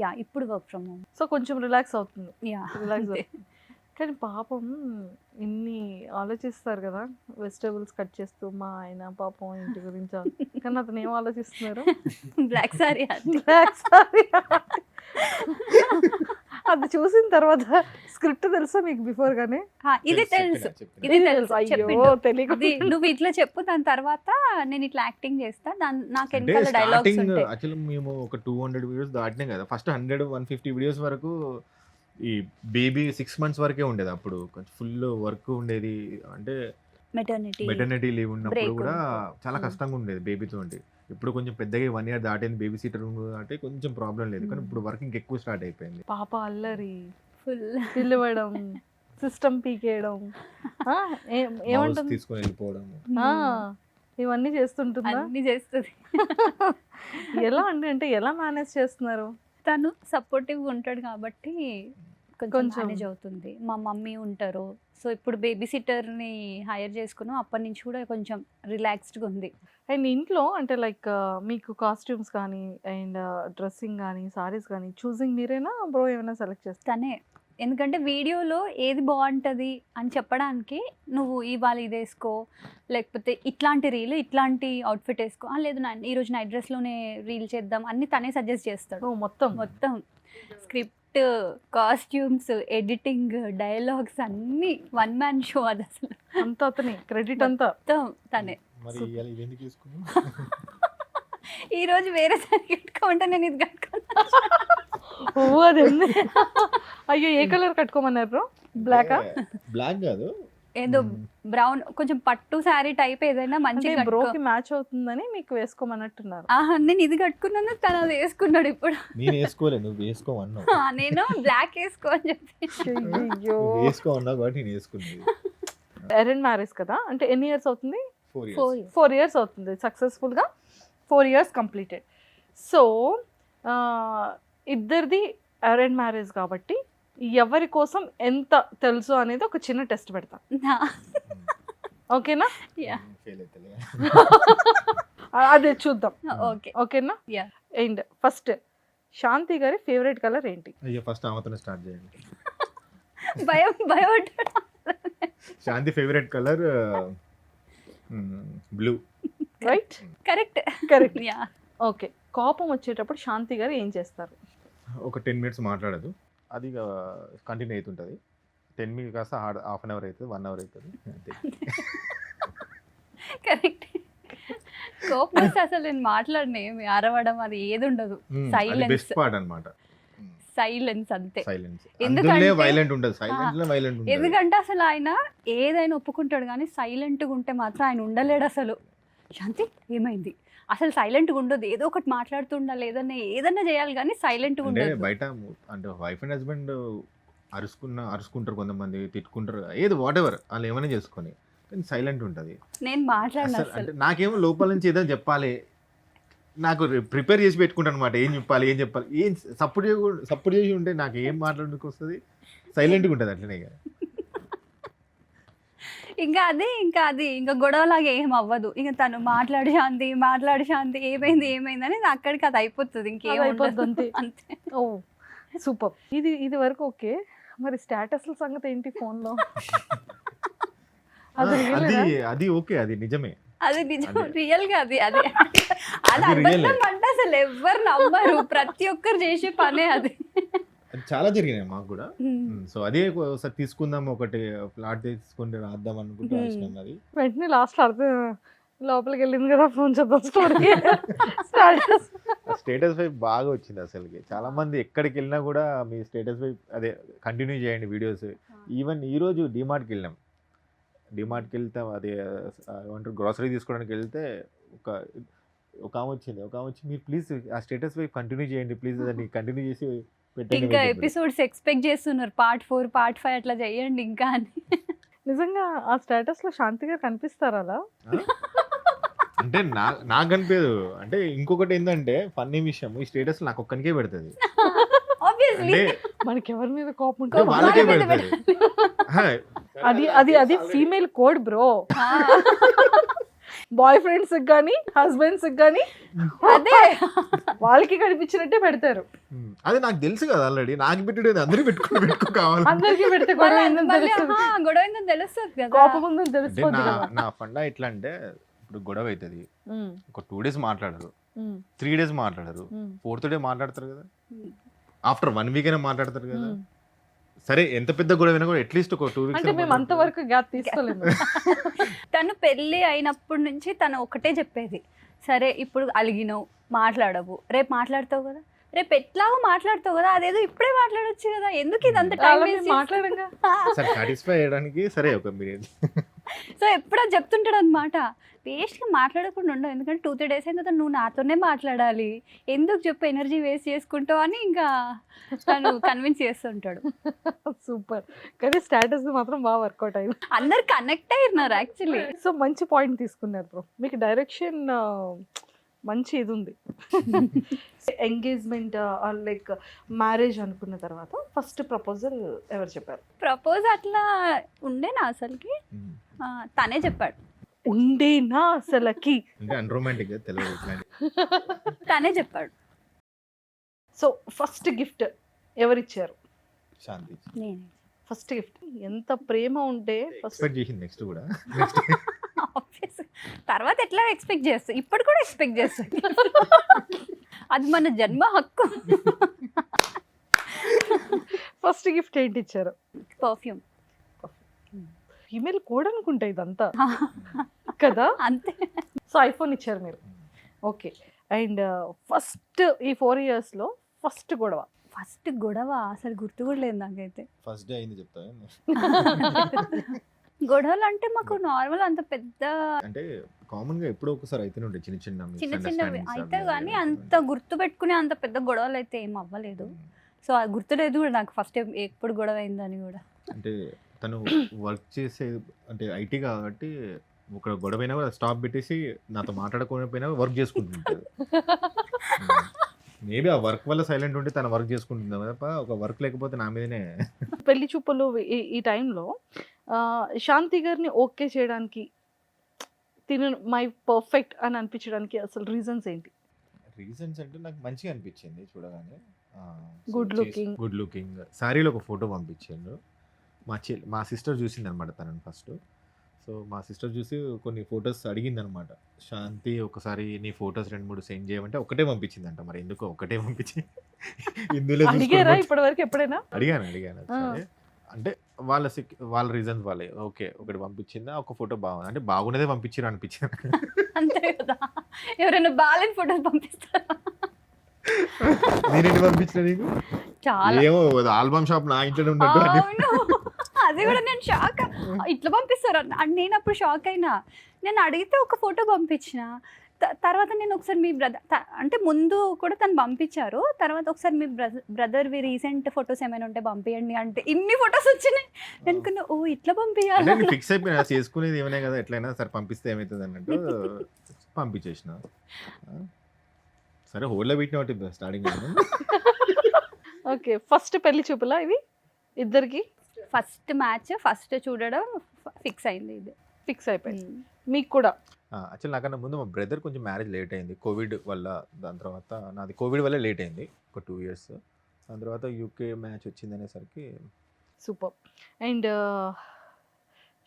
యా ఇప్పుడు వర్క్ ఫ్రమ్ హోమ్ సో కొంచెం రిలాక్స్ అవుతుంది. యా రిలాక్స్ కానీ పాపం ఇన్ని ఆలోచిస్తారు కదా, వెజిటేబుల్స్ కట్ చేస్తూ మా ఆయన పాపం ఇంటి గురించి కానీ అతను ఏం ఆలోచిస్తున్నారు? Black sari Black saree. అది చూసిన తర్వాత స్క్రిప్ట్ తెలుసా మీకు బిఫోర్ గానే? ఇది తెలుసు చెప్పిన. ఇది తెలుసు అయ్యో చెప్పిండు. తెలియదు. ఇది నువ్వు ఇట్లా చెప్పు, దాని తర్వాత నేను ఇట్లా యాక్టింగ్ చేస్తా, నాకు అంటే వెనకాల డైలాగ్స్ స్టార్టింగ్ ఉంటాయి. యాక్చువల్లీ మేము ఒక 200 వీడియోస్ దాటినాం కదా, ఫస్ట్ 100-150 వీడియోస్ వరకు ఈ బేబీ 6 months వరకే ఉండేది. అప్పుడు కొంచెం ఫుల్ వర్క్ ఉండేది, అంటే మెటర్నిటీ లీవ్ ఉన్నప్పుడు Break కూడా ఉంది. చాలా కష్టంగా ఉండేది బేబీతో. ఇప్పుడు కొంచెం పెద్దగా 1 year దాటింది, బేబీ సీటర్ అంటే కొంచెం ప్రాబ్లం లేదు, కానీ ఇప్పుడు వర్క్ ఇంకెక్కువ స్టార్ట్ అయిపోయింది. పాప అల్లరి, ఫుల్ పిలవడం, సిస్టమ్ పీకేయడం, ఆ, Mouse ఏమంటుంది? తీసుకొని వెళ్ళిపోవడం. ఆ, ఇవన్నీ చేస్తుంటుందా? అన్ని చేస్తుంది. ఎలా అండి, అంటే ఎలా మేనేజ్ చేస్తున్నారు? తను సపోర్టివ్ ఉంటాడు కాబట్టి కొంచెం కొంచెం. మేనేజ్ అవుతుంది. మా మమ్మీ ఉంటారు, సో ఇప్పుడు బేబీ సిట్టర్ని హైర్ చేసుకున్నాం, అప్పటి నుంచి కూడా కొంచెం రిలాక్స్డ్గా ఉంది. అండ్ ఇంట్లో అంటే లైక్ మీకు కాస్ట్యూమ్స్ కానీ అండ్ డ్రెస్సింగ్ కానీ సారీస్ కానీ చూసింగ్ మీరేనా, బ్రో ఏమైనా సెలెక్ట్ చేస్తారు? తనే, ఎందుకంటే వీడియోలో ఏది బాగుంటుంది అని చెప్పడానికి నువ్వు ఇవాళ ఇది వేసుకో, లేకపోతే ఇట్లాంటి రీల్ ఇట్లాంటి అవుట్ఫిట్ వేసుకో, లేదు నా ఈరోజు నైట్ డ్రెస్లోనే రీల్ చేద్దాం అన్ని తనే సజెస్ట్ చేస్తాడు. మొత్తం మొత్తం స్క్రిప్ట్, కాస్ట్యూమ్స్, ఎడిటింగ్, డైలాగ్స్ అన్నీ వన్ మ్యాన్ షో అది అసలు. అంతా అతని క్రెడిట్ అంతా. మొత్తం తనే. మరి ఇవాళ ఇది ఎందుకు తీసుకున్నావు? ఈరోజు వేరే సారీ కట్టుకోమంటే నేను ఇది కట్టుకున్నా. ఓ అది ఉంది. అయ్యో ఏ కలర్ కట్టుకోమన్నారు బ్రో? బ్లాకా? బ్లాక్ కాదు, ఏదో బ్రౌన్, కొంచెం పట్టు శారీ టైప్ ఏదైనా అంటే మంచిగా బ్రోకి మ్యాచ్ అవుతుందని మీకు వేసుకోమన్నట్టున్నారు. నేను ఇది కట్టుకున్నాను, తను అది వేసుకున్నాడు ఇప్పుడు. నేను వేసుకోలే, నువ్వు వేసుకోమన్నావు. నేను బ్లాక్ వేసుకో అని చెప్పి. అయ్యో, నువ్వు వేసుకోమన్నావు కాబట్టి నేను వేసుకున్నది. అరేంజ్ మ్యారేజ్ కదా, అంటే ఎన్ని ఇయర్స్ అవుతుంది? 4 years. 4 years అవుతుంది సక్సెస్ఫుల్గా. 4 years కంప్లీటెడ్. సో ఇద్దరిది అరేంజ్ మ్యారేజ్ కాబట్టి ఎవరి కోసం ఎంత తెలుసు అనేది ఒక చిన్న టెస్ట్ పెడతా, ఓకేనా? Yeah, Fail అవుతలే. అదే చూద్దాం, ఓకే. ఓకేనా? యా, అండ్ ఫస్ట్ శాంతి గారి ఫేవరెట్ కలర్ ఏంటి? అయ్యో ఫస్ట్ ఆమెతోనే స్టార్ట్ చేయండి. భయం భయం. Shanti favourite colour blue. Right, correct correct. Yeah. Okay, కోపం వచ్చేటప్పుడు శాంతి గారు ఏం చేస్తారు? ఒక 10 minutes మాట్లాడదు, అది కంటిన్యూ అవుతుంటుంది. 10 minutes కాస్త హాఫ్ అన్ అవర్ అవుతుంది, 1 hour అవుతుంది, అంతే. కరెక్ట్. కోపం వస్తే అసలు నేను మాట్లాడనే, అరవడం అది ఏది ఉండదు. Silence. బెస్ట్ పార్ట్ అన్నమాట, సైలెన్స్ అంతే. సైలెన్స్. ఎందుకంటే- అందులో వైలెంట్ ఉండదు, సైలెంట్ లో వైలెంట్ ఉంటుంది. ఎందుకంటే అసలు ఆయన ఏదైనా ఒప్పుకుంటాడు కానీ సైలెంట్గా ఉంటే మాత్రం ఆయన ఉండలేడు అసలు. శాంతి ఏమైంది, అసలు సైలెంట్గా ఉండదు, ఏదో ఒకటి మాట్లాడుతుండాలి, ఏదన్నా చేయాలి కానీ సైలెంట్గా అంటే ఉండదు. బయట అంటే వైఫ్ అండ్ హస్బెండ్ అరుచుకుంటారు, కొంతమంది తిట్టుకుంటారు, ఏది వాట్ ఎవర్ వాళ్ళు ఏమైనా చేసుకొని, కానీ సైలెంట్ ఉంటుంది. నేను మాట్లాడిన అసలు అసలు అంటే నాకేమో లోపల నుంచి ఏదో చెప్పాలి, నాకు ప్రిపేర్ చేసి పెట్టుకుంటాను అనమాట, ఏం చెప్పాలి, ఏం సపోర్ట్ చేసి ఉంటే నాకు ఏం మాట్లాడడానికి వస్తుంది, సైలెంట్గా ఉంటుంది అట్లనే. ఇంకా అది గొడవలాగా ఏం అవ్వదు. ఇంకా తను మాట్లాడి శాంతి ఏమైంది అని అక్కడికి అది అయిపోతుంది, ఇంకేం అది అయిపోద్ది ఉండదు. అంతే. అంతే. ఓ సూపర్. ఇది వరకు ఓకే, మరి స్టేటస్ల సంగతి ఏంటి ఫోన్లో? అది అది ఓకే, అది నిజమే, అది నిజం, అదే. రియల్ గా అది అది real. అబద్ధం అంటే అసలు ఎవ్వరు నమ్మరు, ప్రతి ఒక్కరు చేసే పనే అది. అది చాలా జరిగినాయి మాకు కూడా. సో అదే ఒకసారి తీసుకుందాం, ఒకటి ప్లాట్ తీసుకుంటే రాద్దాం అనుకుంటే రాసినాం. అది వెంటనే లాస్ట్ అర్థం లోపలికి వెళ్ళింది కదా ఫోన్ చేద్దాం స్టోరీ స్టాటస్. స్టేటస్ వైపు బాగా వచ్చింది అసలుకి. చాలా మంది ఎక్కడికి వెళ్ళినా కూడా మీ స్టేటస్ వైపు అదే కంటిన్యూ చేయండి వీడియోస్. ఈవెన్ ఈరోజు డిమార్ట్కి వెళ్ళాం. డిమార్ట్కి వెళ్తే అది ఏమంటారు గ్రాసరీ తీసుకోవడానికి వెళ్తే ఒక ఒక ఆమె వచ్చింది. ఒక ఆమె వచ్చి మీరు ప్లీజ్ ఆ స్టేటస్ వైపు కంటిన్యూ చేయండి ప్లీజ్ దాన్ని కంటిన్యూ చేసి పెట్టండి ఇంకా అని చెప్పారు. ఎపిసోడ్స్ ఎక్స్పెక్ట్ చేస్తున్నారు, పార్ట్ 4 పార్ట్ 5 అట్లా చేయండి ఇంకా అని. నిజంగా ఆ స్టేటస్ లో శాంతి గారు కనిపిస్తారా అలా? ఆ? అంటే నాకు అనిపించదు. అంటే ఇంకొకటి ఏంటంటే ఫన్నీ విషయం ఈ స్టేటస్ నాకు ఒక్కనికే పెడుతుంది. ఆబ్వియస్లీ అంటే మనకి ఎవరి మీద కోపం అంటే ఉంటుంది వాళ్ళకే వాళ్ళ మీద పెడుతుంది. అది అది అది female code bro. Boyfriends కానీ హస్బెండ్స్ కానీ అదే వాళ్ళకి కనిపించినట్టే పెడతారు. అది నాకు తెలుసు కదా ఆల్రెడీ. నాకు పెట్టేది అందరూ పెట్టుకో కావాలి. అందరికి పెడితే గొడవ ఏందని మళ్ళీ తెలుస్తుంది, గొడవ ఏందని తెలుస్తుంది కదా. కోపం ఉందని అంటే తెలిసిపోద్ది కదా. నా ఫండా ఎట్లా అంటే ఇప్పుడు గొడవ అవుతుంది. ఒక 2 days మాట్లాడరు, 3 days మాట్లాడరు, 4th day మాట్లాడతారు కదా. ఆఫ్టర్ 1 week అయినా మాట్లాడతారు కదా. సరే ఎంత పెద్ద గొడవ అయినా కూడా అట్లీస్ట్ ఒక 2 weeks అంటే మేము అంతవరకు గ్యాప్ తీసుకోలేము. తను పెళ్ళి అయినప్పటి నుంచి తను ఒకటే చెప్పేది, సరే ఇప్పుడు అలిగినావు మాట్లాడవు, రేపు మాట్లాడతావు కదా, రేపు ఎట్లాగో మాట్లాడతావు కదా, అదేదో ఇప్పుడే మాట్లాడొచ్చు కదా, ఎందుకు ఇదంతా టైం అలా మేము మాట్లాడంగా. సరే సాటిస్ఫై చేయడానికి సరే ఒక మీరు సో ఎప్పుడు అది చెప్తుంటాడు అనమాట, వేస్ట్గా మాట్లాడకుండా ఉండవు, ఎందుకంటే 2-3 days అయిన తర్వాత నువ్వు నాతోనే మాట్లాడాలి, ఎందుకు చెప్పు ఎనర్జీ వేస్ట్ చేసుకుంటావు అని ఇంకా తను కన్విన్స్ చేస్తుంటాడు. సూపర్. కానీ స్టేటస్ మాత్రం బాగా వర్కౌట్ అయింది. అందరు కనెక్ట్ అయినారు యాక్చువల్లీ. సో మంచి పాయింట్ తీసుకున్నారు బ్రో. మీకు డైరెక్షన్ మంచి ఇది ఉంది. ఎంగేజ్మెంట్ లైక్ మ్యారేజ్ అనుకున్న తర్వాత ఫస్ట్ ప్రపోజల్ ఎవరు చెప్పారు? ప్రపోజ్ అట్లా ఉండేనా అసలుకి, తనే చెప్పాడు. ఉండేనా అసలకి? అంటే అన్రొమాంటిక్ తెలియదు ఇట్లాంటి. తనే చెప్పాడు. సో ఫస్ట్ గిఫ్ట్ ఎవరిచ్చారు? శాంతి నేను ఫస్ట్ గిఫ్ట్ ఎంత ప్రేమ ఉంటే ఫస్ట్ ఎక్స్పెక్ట్ చేసింది నెక్స్ట్ కూడా. Obvious. తర్వాత ఎట్లా ఎక్స్పెక్ట్ చేస్తా, ఇప్పుడు కూడా ఎక్స్పెక్ట్ చేస్తా. అది మన జన్మ హక్కు. ఫస్ట్ గిఫ్ట్ ఏంటి ఇచ్చారు? పర్ఫ్యూమ్. ఫీమేల్ కోడ్ అనుకుంటా ఇదంతా కదా. అంతే. సో ఐఫోన్ ఇచ్చారు మీరు. ఓకే. అండ్ ఫస్ట్ ఈ 4 years లో ఫస్ట్ గొడవ? ఫస్ట్ గొడవ అసలు గుర్తు కూడా లేదు నాకైతే. ఫస్ట్ డే అయింది చెప్తా. గొడవలు అంటే మాకు నార్మల్, అంత పెద్ద అంటే కామన్ గా ఎప్పుడో ఒకసారి అయితేనే ఉంటాయి చిన్న చిన్న చిన్న చిన్నవి అయితే కానీ అంత గుర్తు పెట్టుకునే అంత పెద్ద గొడవలు అయితే ఏం అవ్వలేదు. సో అది గుర్తులేదు కూడా నాకు ఫస్ట్ ఎప్పుడు గొడవ అయిందని కూడా. అంటే తను వర్క్ చేసే అంటే ఐటీ కాబట్టి ఒక గొడవ అయినా కూడా స్టాప్ పెట్టేసి నాతో మాట్లాడకపోయినా వర్క్ చేసుకుంటుంటారు. మేబీ ఆ వర్క్ వల్ల సైలెంట్ ఉంటే తన వర్క్ చేసుకుంటుంది తప్ప ఒక వర్క్ లేకపోతే నా మీదనే. పెళ్లి చూపులు ఈ టైంలో శాంతి గారిని ఓకే చేయడానికి, తిను మై పర్ఫెక్ట్ అని అనిపించడానికి అసలు రీజన్స్ ఏంటి? రీజన్స్ అంటే నాకు మంచిగా అనిపించింది చూడగానే. Good looking. గుడ్ లుకింగ్ శారీలో ఒక ఫోటో పంపించాను. మా సిస్టర్ చూసింది అనమాట తనని ఫస్ట్. సో మా సిస్టర్ చూసి కొన్ని ఫొటోస్ అడిగింది అనమాట, శాంతి ఒకసారి నీ ఫొటోస్ 2-3 సెండ్ చేయమంటే ఒకటే పంపించిందంట. మరి ఎందుకో ఒకటే పంపించి ఇందులో అడిగారా ఇప్పటి వరకు ఎప్పుడైనా? అడిగాను సరే. అంటే వాళ్ళ రీజన్స్ వాళ్ళే. ఓకే ఒకటి పంపించిందా, ఒక ఫోటో బాగుంది అంటే బాగున్నదే పంపించారు అనిపించింది. అంతే కదా, ఎవరైనా బాగాలేని ఫోటోస్ పంపిస్తారా? నేనేంటి పంపించిన నీకు? చాలా. ఏమో ఆల్బమ్ షాప్ నా ఇంట్లోనే ఉన్నట్టు అని. అవును, అది కూడా నేను షాక్. ఇట్లా పంపిస్తారు అని నేను అప్పుడు షాక్ అయినా. నేను అడిగితే ఒక ఫోటో పంపించిన, తర్వాత నేను ఒకసారి మీ బ్రదర్ అంటే ముందు కూడా తను పంపించారు, తర్వాత ఒకసారి మీ బ్రదర్వి రీసెంట్ ఫొటోస్ ఏమైనా ఉంటే పంపించండి అంటే ఇన్ని ఫొటోస్ వచ్చినాయి. అనుకున్నా ఓ ఇట్లా అంటే పంపించాలి. నేను ఫిక్స్ అయిపోయినా చేసుకునేది ఏమైనా కదా ఎట్లయినా సరే పంపిస్తే ఏమవుతుంది అన్నట్టు పంపించేసిన. సరే హోల్డ్లో పెట్టిన ఒకటి స్టార్టింగ్. ఓకే. ఫస్ట్ పెళ్లి చూపులా ఇవి ఇద్దరికి? ఫస్ట్ మ్యాచ్ ఫస్ట్ చూడడం ఫిక్స్ అయింది, ఇది ఫిక్స్ అయిపోయింది. మీకు కూడా? యాక్చువల్ నాకన్నా ముందు మా బ్రదర్ కొంచెం మ్యారేజ్ లేట్ అయింది కోవిడ్ వల్ల. దాని తర్వాత నాది కోవిడ్ వల్ల లేట్ అయింది ఒక 2 years. దాని తర్వాత యూకే మ్యాచ్ వచ్చింది అనేసరికి. సూపర్. అండ్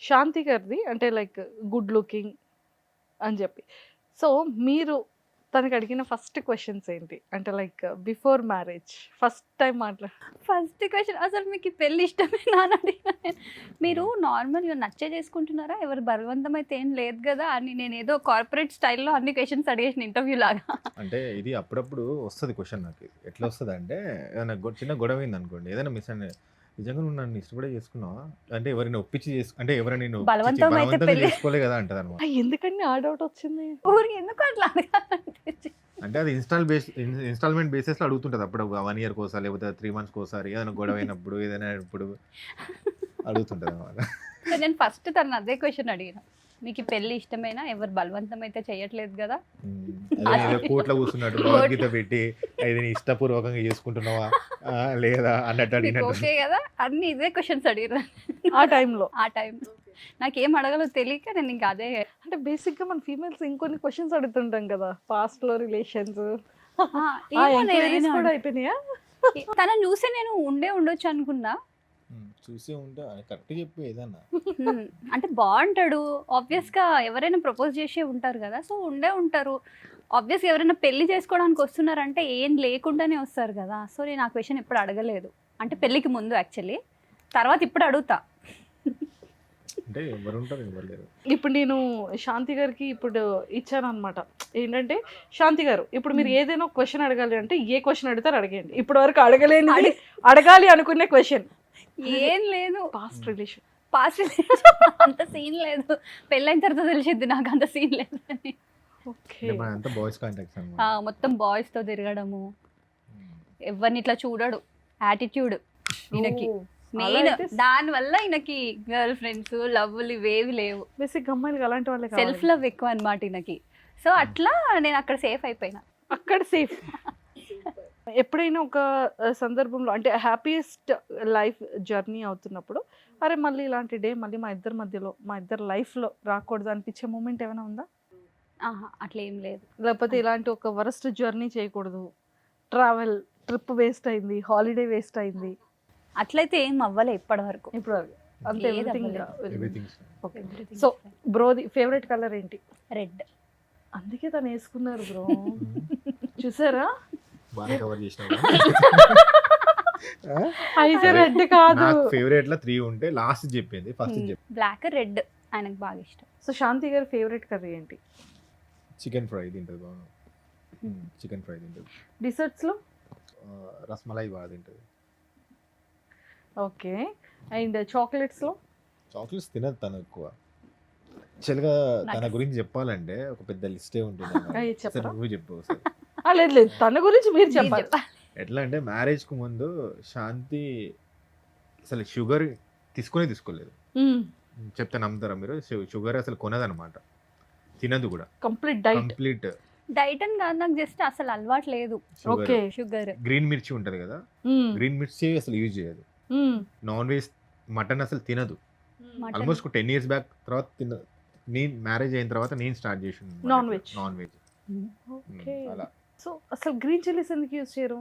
శాంతి గారిది అంటే లైక్ గుడ్ లుకింగ్ అని చెప్పి, సో మీరు తనకి అడిగిన ఫస్ట్ క్వశ్చన్స్ ఏంటి అంటే like before marriage first time first question అసలు మీకు ఈ పెళ్లి ఇష్టమేనా అని అడిగిన నేను. మీరు నార్మల్గా నచ్చే చేసుకుంటున్నారా, ఎవరు బలవంతం అయితే ఏం లేదు కదా అని నేను ఏదో కార్పొరేట్ స్టైల్లో అన్ని క్వశ్చన్స్ అడిగేసిన ఇంటర్వ్యూ లాగా. అంటే ఇది అప్పుడప్పుడు వస్తుంది క్వశ్చన్ నాకు. ఎట్లా వస్తుంది అంటే ఏదైనా చిన్న గొడవ అయింది అనుకోండి, ఏదైనా మిస్ అండి, నిజంగా నువ్వు నన్ను ఇష్టపడే చేసుకున్నావా అంటే ఎవరైనా ఒప్పించి అంటే ఎవరైనా నేను బలవంతం అయితే పెళ్లి చేసుకోలే కదా అంటది అనమాట. ఎందుకండి ఆ డౌట్ వచ్చింది? ఊరికి ఎందుకు అట్లా అడగాలంటే అంటే అది ఇన్స్టాల్మెంట్ బేసిస్ లో అడుగుతుంటది అప్పుడు 1 year కోసారి లేకపోతే 3 months కోసారి ఏదైనా గొడవ అయినప్పుడు ఏదైనా ఇప్పుడు అడుగుతుంటది అనమాట. నేను ఫస్ట్ తను అదే క్వశ్చన్ అడిగిన, మీకు ఈ పెళ్లి ఇష్టమేనా, ఎవరు బలవంతం అయితే చేయట్లేదు కదా. కోట్ల కూర్చున్నట్టు భగవద్గీత పెట్టి ఇది నీ ఇష్టపూర్వకంగా చేసుకుంటున్నావా లేదా అన్నట్టు మీకు అడిగినట్టు. ఓకే కదా అన్ని ఇదే క్వశ్చన్స్ అడిగిన ఆ టైంలో ఆ టైం నాకేం అడగాలో తెలియక నేను ఇంకా అదే. అంటే బేసిక్ గా మన ఫీమేల్స్ ఇంకొన్ని క్వశ్చన్స్ అడుగుతుంటాం కదా, పాస్ట్ లో రిలేషన్స్ కూడా అయిపోయినాయా? తనని చూస్తే నేను ఉండొచ్చు అనుకున్నా. చూసే ఉంటే కరెక్ట్ చెప్పి ఏదన్నా అంటే బాగుంటాడు ఆబ్వియస్ గా, ఎవరైనా ప్రపోజ్ చేసే ఉంటారు కదా, సో ఉంటారు ఆబ్వియస్. ఎవరైనా పెళ్లి చేసుకోవడానికి వస్తున్నారంటే ఏం లేకుండానే వస్తారు కదా. సో నేను ఆ క్వశ్చన్ ఎప్పుడు అడగలేదు, అంటే పెళ్లికి ముందు యాక్చువల్లీ. తర్వాత ఇప్పుడు అడుగుతా. అంటే ఎవరు ఉంటారు ఎవరు లేరు. ఇప్పుడు నేను శాంతి గారికి ఇప్పుడు ఇచ్చాను అనమాట, ఏంటంటే శాంతి గారు ఇప్పుడు మీరు ఏదైనా క్వశ్చన్ అడగాలి అంటే ఏ క్వశ్చన్ అడుగుతారు అడగండి. ఇప్పటి వరకు అడగలేని అడగాలి అనుకునే క్వశ్చన్ ఏం లేదు. పాస్ట్ రిలేషన్ అంత సీన్ లేదు, పెళ్ళైన తర్వాత తెలిసింది నాకు అంత సీన్ లేదు అని. ఓకే, బాయ్స్ కాంటాక్ట్స్ అన్నమాట. మొత్తం బాయ్స్ తో తిరగడము, ఎవరిని ఇట్లా చూడడు, యాటిట్యూడ్ ఈయనకి. మెయిన్ దాని వల్ల ఈయనకి గర్ల్ ఫ్రెండ్స్ లవ్లు ఇవేవి లేవు. బేసిక్ అమ్మాయిలకి అలాంటి వాళ్ళే సెల్ఫ్ లవ్ ఎక్కువ అనమాట ఈయనకి. సో అట్లా నేను అక్కడ సేఫ్ అయిపోయినా. అక్కడ సేఫ్. ఎప్పుడైనా ఒక సందర్భంలో అంటే హ్యాపీయెస్ట్ లైఫ్ జర్నీ అవుతున్నప్పుడు అరే మళ్ళీ ఇలాంటి డే మళ్ళీ మా ఇద్దరి మధ్యలో మా ఇద్దరు లైఫ్లో రాకూడదు అనిపించే మూమెంట్ ఏమైనా ఉందా? అట్లా ఏం లేదు. లేకపోతే ఇలాంటి ఒక వరస్ట్ జర్నీ చేయకూడదు, ట్రిప్ వేస్ట్ అయింది, హాలిడే వేస్ట్ అయింది, అట్లయితే ఏం అవ్వలే ఇప్పటి వరకు. ఇప్పుడు అంతే Everything. సో బ్రోది ఫేవరెట్ కలర్ ఏంటి? రెడ్. అందుకే తను వేసుకున్నారు బ్రో. చూసారా బాగా కవర్ చేసినావు. అయితే రెడ్ కాదు, నాకు ఫేవరెట్ లా 3 ఉంటే లాస్ట్ చెప్పింది ఫస్ట్ చెప్పి. బ్లాక్ రెడ్ ఆయనకు బాగా ఇష్టం. సో శాంతి గారి ఫేవరెట్ కర్రీ ఏంటి? చికెన్ ఫ్రై తింటది బాగా. చికెన్ ఫ్రై తింటది. డిసర్ట్స్ లో రస్మలై బాగా తింటది. ఓకే, అండ్ చాక్లెట్స్ లో? చాక్లెట్స్ తినదు తను ఎక్కువ. యాక్చువల్గా తన గురించి చెప్పాలంటే ఒక పెద్ద లిస్టే ఉంటుంది. నువ్వు చెప్పు ఒకసారి. లేదు లేదు, తన గురించి మీరు చెప్పాలి. ఎట్లా అంటే మ్యారేజ్ కు ముందు శాంతి అసలు షుగర్ తీసుకోలేదు. చెప్తే నమ్ముతారా మీరు? షుగర్ అసలు కొనదనమాట, తినదు కూడా. కంప్లీట్ డైట్ అని కాదు, నాకు జస్ట్ అసలు అలవాటు లేదు. Okay, sugar. గ్రీన్ మిర్చి ఉంటది కదా, గ్రీన్ మిర్చి అసలు యూజ్ చేయదు. నాన్ వెజ్ మటన్ అసలు తినదు. ఆల్మోస్ట్ 10 years బ్యాక్ తర్వాత నేను మ్యారేజ్ అయిన తర్వాత నేను స్టార్ట్ చేసింది నాన్ వెజ్. అలా. సో అసలు గ్రీన్ చిల్లీస్ ఎందుకు యూజ్ చేయరు?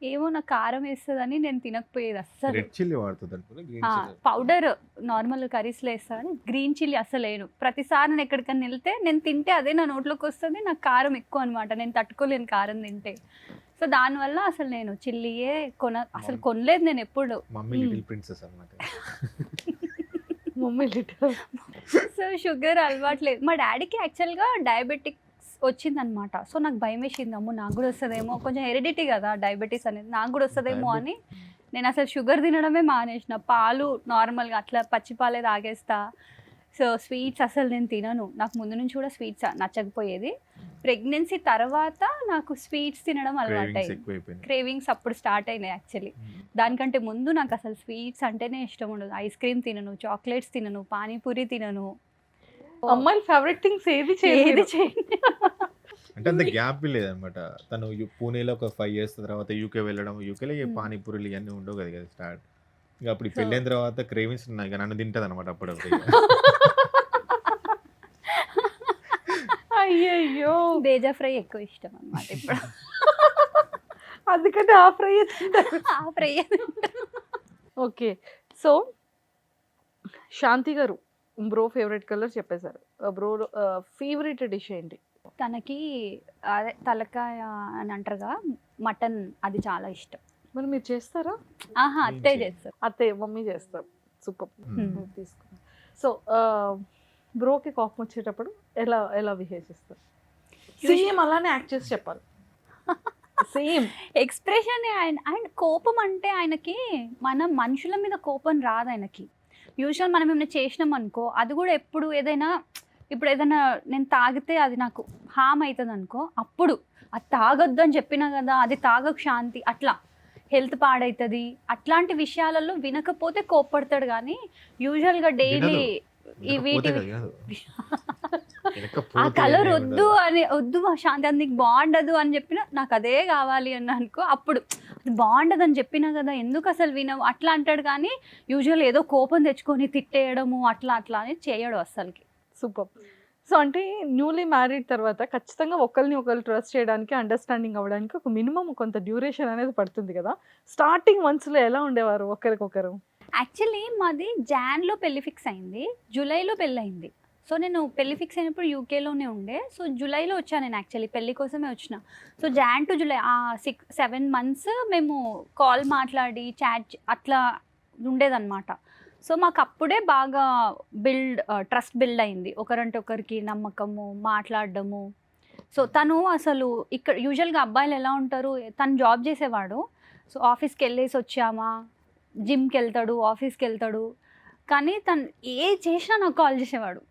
ఏమో నాకు కారం వేస్తుందని నేను తినకపోయేది అస్సలు. రెడ్ చిల్లీ వాడుతుంది అనుకున్నా, గ్రీన్ చిల్లీ పౌడర్ నార్మల్ కర్రీస్లో వేస్తాను, గ్రీన్ చిల్లీ అసలు వేయను. ప్రతిసారి నేను ఎక్కడికైనా వెళ్తే నేను తింటే అదే నా నోట్లోకి వస్తుంది. నాకు కారం ఎక్కువ అనమాట, నేను తట్టుకోలేను కారం తింటే. సో దానివల్ల అసలు నేను చిల్లీయే అసలు కొనలేదు నేను ఎప్పుడు. మమ్మీ లిటిల్ ప్రిన్సెస్ అన్నమాట. Mummy little. సో షుగర్ అలవాట్లేదు. మా డాడీకి యాక్చువల్గా డయాబెటిక్స్ వచ్చిందనమాట. సో నాకు భయం వేసింది, అమ్మో నాకు కూడా వస్తుందేమో, కొంచెం హెరిడిటీ కదా డయాబెటీస్ అనేది, నాకు కూడా వస్తుందేమో అని నేను అసలు షుగర్ తినడమే మానేసిన. పాలు నార్మల్గా అట్లా పచ్చి పాలే తాగేస్తా. సో స్వీట్స్ అసలు నేను తినను, నాకు ముందు నుంచి కూడా స్వీట్స్ నచ్చకపోయేది. ప్రెగ్నెన్సీ తర్వాత నాకు స్వీట్స్ తినడం అలవాటు అయింది. క్రేవింగ్స్ అప్పుడు స్టార్ట్ అయినాయి యాక్చువల్లీ. దానికంటే ముందు నాకు అసలు స్వీట్స్ అంటేనే ఇష్టం ఉండదు. ఐస్ క్రీమ్ తినను, చాక్లెట్స్ తినను, పానీపూరి తినను. అమ్మాయిల ఫేవరెట్ థింగ్స్ ఏది చేయండి. అంటే అంత గ్యాప్ లేదనమాట. తను పూణేలో ఒక 5 years తర్వాత యూకే వెళ్ళడం, యూకేలో పానీపూరీలు ఇవన్నీ ఉండవు కదా స్టార్ట్. ఇక అప్పుడు పెళ్ళైన తర్వాత క్రేవింగ్స్ ఉన్నాయి, ఇక నన్ను తింటది అనమాట అప్పుడప్పుడు. అయ్యయ్యో, బేజా ఫ్రై ఎక్కువ ఇష్టం అనమాట ఇప్పుడు. అందుకంటే ఆ ఫ్రై ఆ ఫ్రై. ఓకే, సో శాంతి గారు బ్రో ఫేవరెట్ కలర్ చెప్పేశారు. బ్రో ఫేవరెట్ డిష్ ఏంటి? తనకి అదే తలకాయ అని అంటారుగా, మటన్, అది చాలా ఇష్టం. మరి మీరు చేస్తారా? ఆహా, అత్తే చేస్తారు. అత్తయ్య మమ్మీ చేస్తారు. సూపర్. Hmm. తీసుకున్నాను. సో బ్రోకి కోపం వచ్చేటప్పుడు ఎలా ఎలా బిహేవ్ చేస్తారు? సేమ్ అలానే యాక్ట్ చేసి చెప్పాలి. సేమ్ ఎక్స్ప్రెషన్ అండ్ కోపం అంటే ఆయనకి, మనం మనుషుల మీద కోపం రాదు ఆయనకి. యూజువల్ మనం ఏమైనా చేసినాం అనుకో, అది కూడా ఎప్పుడు ఏదైనా, ఇప్పుడు ఏదైనా నేను తాగితే అది నాకు హామ్ అవుతుంది అనుకో, అప్పుడు అది తాగొద్దు అని చెప్పినా కదా, అది తాగకు శాంతి, అట్లా హెల్త్ పాడవుతుంది అట్లాంటి విషయాలలో వినకపోతే కోప్పడతాడు. కానీ యూజువల్గా డైలీ ఈ వీటి ఆ కలర్ వద్దు అని, వద్దు మా శాంతి, అది నీకు బాగుండదు అని చెప్పినా నాకు అదే కావాలి అని అనుకో, అప్పుడు అది బాగుండదు అని చెప్పినా కదా ఎందుకు అసలు వినవు అట్లా అంటాడు. కానీ యూజువల్ ఏదో కోపం తెచ్చుకొని తిట్టేయడము అట్లా అట్లా అని చేయడు అస్సలకి. సూపర్. సో అంటే న్యూలీ మ్యారీడ్ తర్వాత ఖచ్చితంగా ఒకరిని ఒకరు ట్రస్ట్ చేయడానికి, అండర్స్టాండింగ్ అవ్వడానికి ఒక మినిమం కొంత డ్యూరేషన్ అనేది పడుతుంది కదా. స్టార్టింగ్ మంత్స్లో ఎలా ఉండేవారు ఒకరికొకరు? యాక్చువల్లీ మాది జాన్లో పెళ్లి ఫిక్స్ అయింది, జూలైలో పెళ్ళి అయింది. సో నేను పెళ్లి ఫిక్స్ అయినప్పుడు యూకేలోనే ఉండే. సో జూలైలో వచ్చాను నేను, యాక్చువల్లీ పెళ్లి కోసమే వచ్చిన. So Jan to July 6-7 months మేము కాల్ మాట్లాడి చాట్ అట్లా ఉండేదన్నమాట. సో మాకు అప్పుడే బాగా ట్రస్ట్ బిల్డ్ అయింది, ఒకరంటే ఒకరికి నమ్మకము, మాట్లాడడము. సో తను అసలు ఇక్కడ యూజువల్గా అబ్బాయిలు ఎలా ఉంటారు, తను జాబ్ చేసేవాడు. సో ఆఫీస్కి వెళ్ళేసి వచ్చామా, జిమ్కి వెళ్తాడు, ఆఫీస్కి వెళ్తాడు, కానీ తను ఏ చేసినా నాకు కాల్ చేసేవాడు.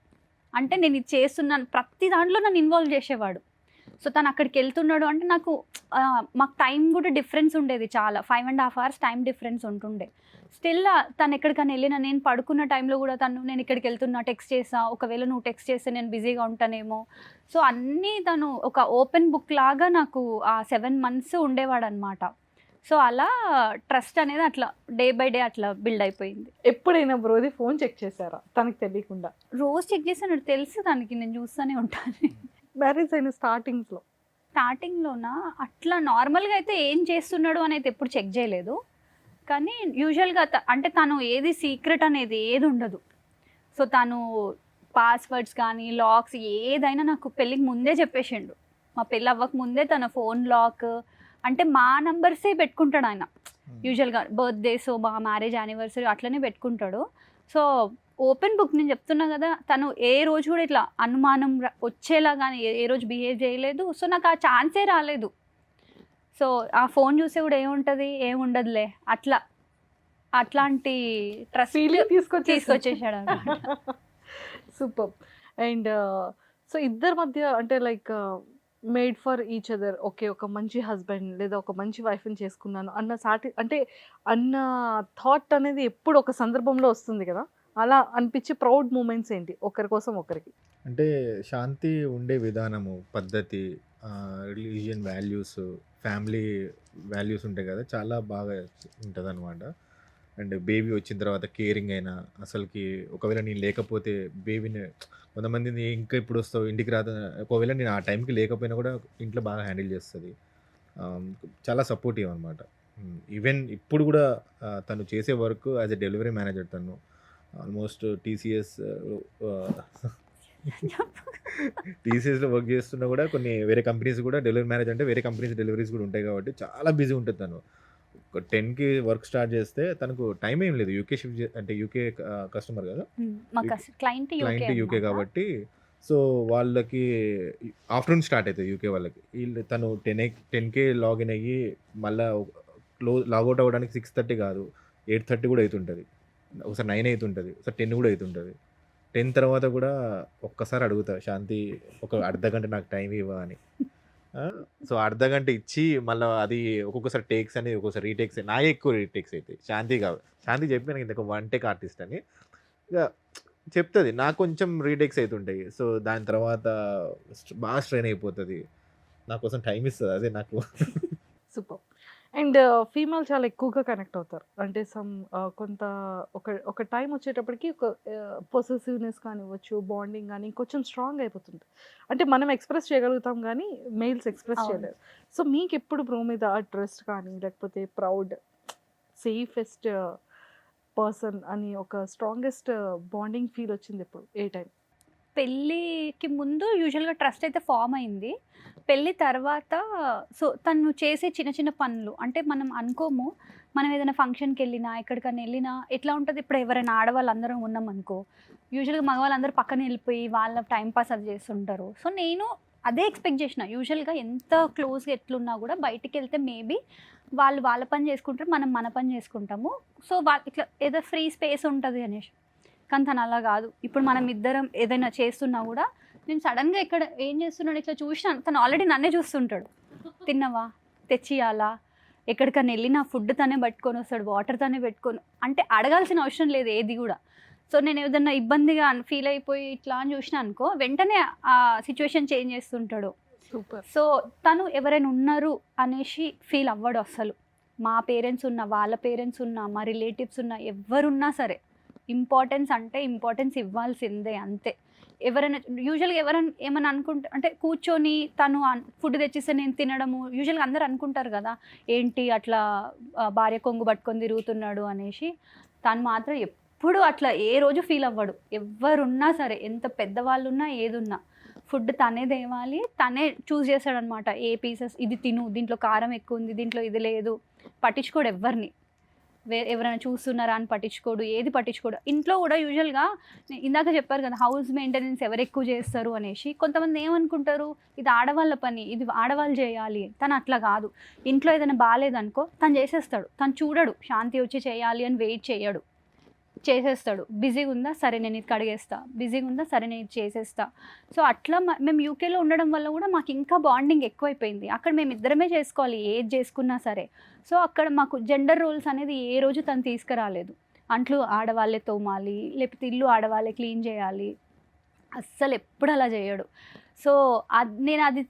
అంటే నేను ఇది చేస్తున్నాను ప్రతి దాంట్లో నన్ను ఇన్వాల్వ్ చేసేవాడు. సో తను అక్కడికి వెళ్తున్నాడు అంటే నాకు మాకు టైం కూడా డిఫరెన్స్ ఉండేది చాలా, 5.5 hours టైం డిఫరెన్స్ ఉంటుండే. స్టిల్ తను ఎక్కడికైనా వెళ్ళినా, నేను పడుకున్న టైంలో కూడా నేను ఇక్కడికి వెళ్తున్నా టెక్స్ట్ చేసా, ఒకవేళ నువ్వు టెక్స్ట్ చేస్తే నేను బిజీగా ఉంటానేమో. సో అన్నీ తను ఒక ఓపెన్ బుక్ లాగా నాకు ఆ 7 months ఉండేవాడు అనమాట. సో అలా ట్రస్ట్ అనేది అట్లా డే బై డే అట్లా బిల్డ్ అయిపోయింది. ఎప్పుడైనా బ్రోది ఫోన్ చెక్ చేశారా తనకు తెలియకుండా? రోజు చెక్ చేసాను, తెలుసు దానికి, నేను చూస్తూనే ఉంటాను. మ్యారేజ్ అయిన స్టార్టింగ్లోన అట్లా నార్మల్గా అయితే ఏం చేస్తున్నాడు అనేది ఎప్పుడు చెక్ చేయలేదు. కానీ యూజువల్గా అంటే తను ఏది సీక్రెట్ అనేది ఏది ఉండదు. సో తను పాస్వర్డ్స్ కానీ లాక్స్ ఏదైనా నాకు పెళ్ళికి ముందే చెప్పేసిండు. మా పెళ్ళి అవ్వక ముందే తన ఫోన్ లాక్ అంటే మా నంబర్సే పెట్టుకుంటాడు ఆయన. యూజువల్గా బర్త్డేస్, మా మ్యారేజ్ యానివర్సరీ అట్లనే పెట్టుకుంటాడు. సో ఓపెన్ బుక్, నేను చెప్తున్నా కదా, తను ఏ రోజు కూడా ఇట్లా అనుమానం వచ్చేలా కానీ ఏ రోజు బిహేవ్ చేయలేదు. సో నాకు ఆ ఛాన్సే రాలేదు. సో ఆ ఫోన్ చూసే కూడా ఏముంటుంది, ఏముండదులే అట్లాంటి ట్రస్ట్ తీసుకొచ్చేసాడు అన్నమాట. సూపర్. అండ్ సో ఇద్దరి మధ్య అంటే like made for each other, okay ఒక మంచి హస్బెండ్ లేదా ఒక మంచి వైఫ్ని చేసుకున్నాను అన్న థాట్ అనేది ఎప్పుడు ఒక సందర్భంలో వస్తుంది కదా, అలా అనిపించే ప్రౌడ్ మూమెంట్స్ ఏంటి ఒకరి కోసం ఒకరికి? అంటే శాంతి ఉండే విధానము, పద్ధతి, రిలీజియన్ వాల్యూస్, ఫ్యామిలీ వాల్యూస్ ఉంటాయి కదా, చాలా బాగా ఉంటుంది అనమాట. అండ్ బేబీ వచ్చిన తర్వాత కేరింగ్ అయినా, అసలుకి ఒకవేళ నేను లేకపోతే బేబీని, కొంతమందిని ఇంకా ఇప్పుడు వస్తావు ఇంటికి రాదు, ఒకవేళ నేను ఆ టైంకి లేకపోయినా కూడా ఇంట్లో బాగా హ్యాండిల్ చేస్తుంది. చాలా సపోర్టివ్ అనమాట. ఈవెన్ ఇప్పుడు కూడా తను చేసే work as a delivery manager. తను ఆల్మోస్ట్ టీసీఎస్లో వర్క్ చేస్తున్నా కూడా కొన్ని వేరే కంపెనీస్ కూడా డెలివరీ మేనేజర్ అంటే వేరే కంపెనీస్ డెలివరీస్ కూడా ఉంటాయి కాబట్టి చాలా బిజీ ఉంటుంది తను. ఒక 10కి వర్క్ స్టార్ట్ చేస్తే తనకు టైం ఏం లేదు. యూకే షిఫ్ట్ అంటే యూకే కస్టమర్ కదా, క్లయింట్ యూకే కాబట్టి. సో వాళ్ళకి ఆఫ్టర్నూన్ స్టార్ట్ అవుతుంది యూకే వాళ్ళకి. వీళ్ళు తను 10K లాగిన్ అయ్యి మళ్ళీ లాగౌట్ అవ్వడానికి 6:30 కాదు 8:30 కూడా అవుతుంటుంది, ఒకసారి 9 అవుతుంటుంది, ఒకసారి 10 కూడా అవుతుంటుంది. 10 తర్వాత కూడా ఒక్కసారి అడుగుతా, శాంతి ఒక అర్ధగంట నాకు టైం ఇవ్వ అని. సో అర్ధగంట ఇచ్చి మళ్ళీ అది ఒక్కొక్కసారి టేక్స్ అనేది, ఒక్కొక్కసారి రీటేక్స్, నాకే ఎక్కువ రీటేక్స్ అవుతాయి. శాంతి కాదు, శాంతి చెప్పి నాకు ఇంత 1 take ఆర్టిస్ట్ అని ఇక చెప్తుంది, నాకు కొంచెం రీటేక్స్ అవుతుంటాయి. సో దాని తర్వాత బాగా స్ట్రెయిన్ అయిపోతుంది, నా కోసం టైం ఇస్తుంది, అదే నాకు. సూపర్. అండ్ ఫీమేల్ చాలా ఎక్కువగా కనెక్ట్ అవుతారు. అంటే కొంత ఒక టైం వచ్చేటప్పటికి ఒక పొసెసివ్నెస్ కానివ్వచ్చు, బాండింగ్ కానీ కొంచెం స్ట్రాంగ్ అయిపోతుంది. అంటే మనం ఎక్స్ప్రెస్ చేయగలుగుతాం కానీ మెయిల్స్ ఎక్స్ప్రెస్ చేయలేరు. సో మీకు ఎప్పుడు బ్రో మీద ట్రస్ట్ కానీ లేకపోతే ప్రౌడ్, సేఫెస్ట్ పర్సన్ అని ఒక స్ట్రాంగెస్ట్ బాండింగ్ ఫీల్ వచ్చింది ఎప్పుడు, ఏ టైం? పెళ్ళికి ముందు యూజువల్గా ట్రస్ట్ అయితే ఫామ్ అయింది. పెళ్ళి తర్వాత సో తను చేసే చిన్న చిన్న పనులు అంటే మనం అనుకోము. మనం ఏదైనా ఫంక్షన్కి వెళ్ళినా ఎక్కడికైనా వెళ్ళినా ఎట్లా ఉంటుంది, ఇప్పుడు ఎవరైనా ఆడవాళ్ళు అందరం ఉన్నాం అనుకో, యూజువల్గా మగవాళ్ళందరూ పక్కన వెళ్ళిపోయి వాళ్ళ టైం పాస్ అది చేస్తుంటారు. సో నేను అదే ఎక్స్పెక్ట్ చేసిన. యూజువల్గా ఎంత క్లోజ్గా ఎట్లున్నా కూడా బయటికి వెళ్తే మేబీ వాళ్ళు వాళ్ళ పని చేసుకుంటారు, మనం మన పని చేసుకుంటాము. సో ఇట్లా ఏదో ఫ్రీ స్పేస్ ఉంటుంది అనేసి. కానీ తను అలా కాదు. ఇప్పుడు మనం ఇద్దరం ఏదైనా చేస్తున్నా కూడా నేను సడన్గా ఇక్కడ ఏం చేస్తున్నాడు ఇట్లా చూసినాను, తను ఆల్రెడీ నన్నే చూస్తుంటాడు. తిన్నవా, తెచ్చియాలా, ఎక్కడికైనా వెళ్ళినా ఫుడ్ తనే పట్టుకొని వస్తాడు, వాటర్ తనే పెట్టుకొని, అంటే అడగాల్సిన అవసరం లేదు ఏది కూడా. సో నేను ఏదన్నా ఇబ్బందిగా ఫీల్ అయిపోయి ఇట్లా అని చూసినా అనుకో, వెంటనే ఆ సిచ్యువేషన్ చేంజ్ చేస్తుంటాడు. సూపర్. సో తను ఎవరైనా ఉన్నారు అనేసి ఫీల్ అవ్వడు అస్సలు. మా పేరెంట్స్ ఉన్నా, వాళ్ళ పేరెంట్స్ ఉన్నా, మా రిలేటివ్స్ ఉన్నా, ఎవరున్నా సరే ఇంపార్టెన్స్ అంటే ఇంపార్టెన్స్ ఇవ్వాల్సిందే అంతే. ఎవరైనా యూజువల్గా ఎవరైనా ఏమైనా అనుకుంటే అంటే కూర్చొని తను ఫుడ్ తెచ్చిస్తే నేను తినడము, యూజువల్గా అందరు అనుకుంటారు కదా ఏంటి అట్లా భార్య కొంగు పట్టుకొని తిరుగుతున్నాడు అనేసి. తను మాత్రం ఎప్పుడు అట్లా ఏ రోజు ఫీల్ అవ్వడు. ఎవరున్నా సరే, ఎంత పెద్దవాళ్ళున్నా ఏదున్నా ఫుడ్ తనే తేవాలి, తనే చూస్ చేస్తాడనమాట. ఏ పీసెస్ ఇది తిను, దీంట్లో కారం ఎక్కువ ఉంది, దీంట్లో ఇది లేదు. పట్టించుకోడు ఎవరిని, ఎవరైనా చూస్తున్నారా అని పట్టించుకోడు, ఏది పట్టించుకోడు. ఇంట్లో కూడా యూజువల్గా ఇందాక చెప్పారు కదా హౌస్ మెయింటెనెన్స్ ఎవరు ఎక్కువ చేస్తారు అనేసి. కొంతమంది ఏమనుకుంటారు ఇది ఆడవాళ్ళ పని, ఇది ఆడవాళ్ళు చేయాలి. తను అట్లా కాదు. ఇంట్లో ఏదైనా బాగాలేదనుకో తను చేసేస్తాడు. తను చూడడు శాంతి వచ్చి చేయాలి అని వెయిట్ చేయడు, చేసేస్తాడు. బిజీగా ఉందా, సరే నేను ఇది కడిగేస్తా, బిజీగా ఉందా, సరే నేను ఇది చేసేస్తా. సో అట్లా మేము యూకేలో ఉండడం వల్ల కూడా మాకు ఇంకా బాండింగ్ ఎక్కువైపోయింది. అక్కడ మేము ఇద్దరమే చేసుకోవాలి ఏది చేసుకున్నా సరే. సో అక్కడ మాకు జెండర్ రోల్స్ అనేది ఏ రోజు తను తీసుకురాలేదు. అంట్లు ఆడవాళ్ళే తోమాలి, లేకపోతే ఇల్లు ఆడవాళ్ళే క్లీన్ చేయాలి, అస్సలు ఎప్పుడు అలా చేయడు. సో నేను అది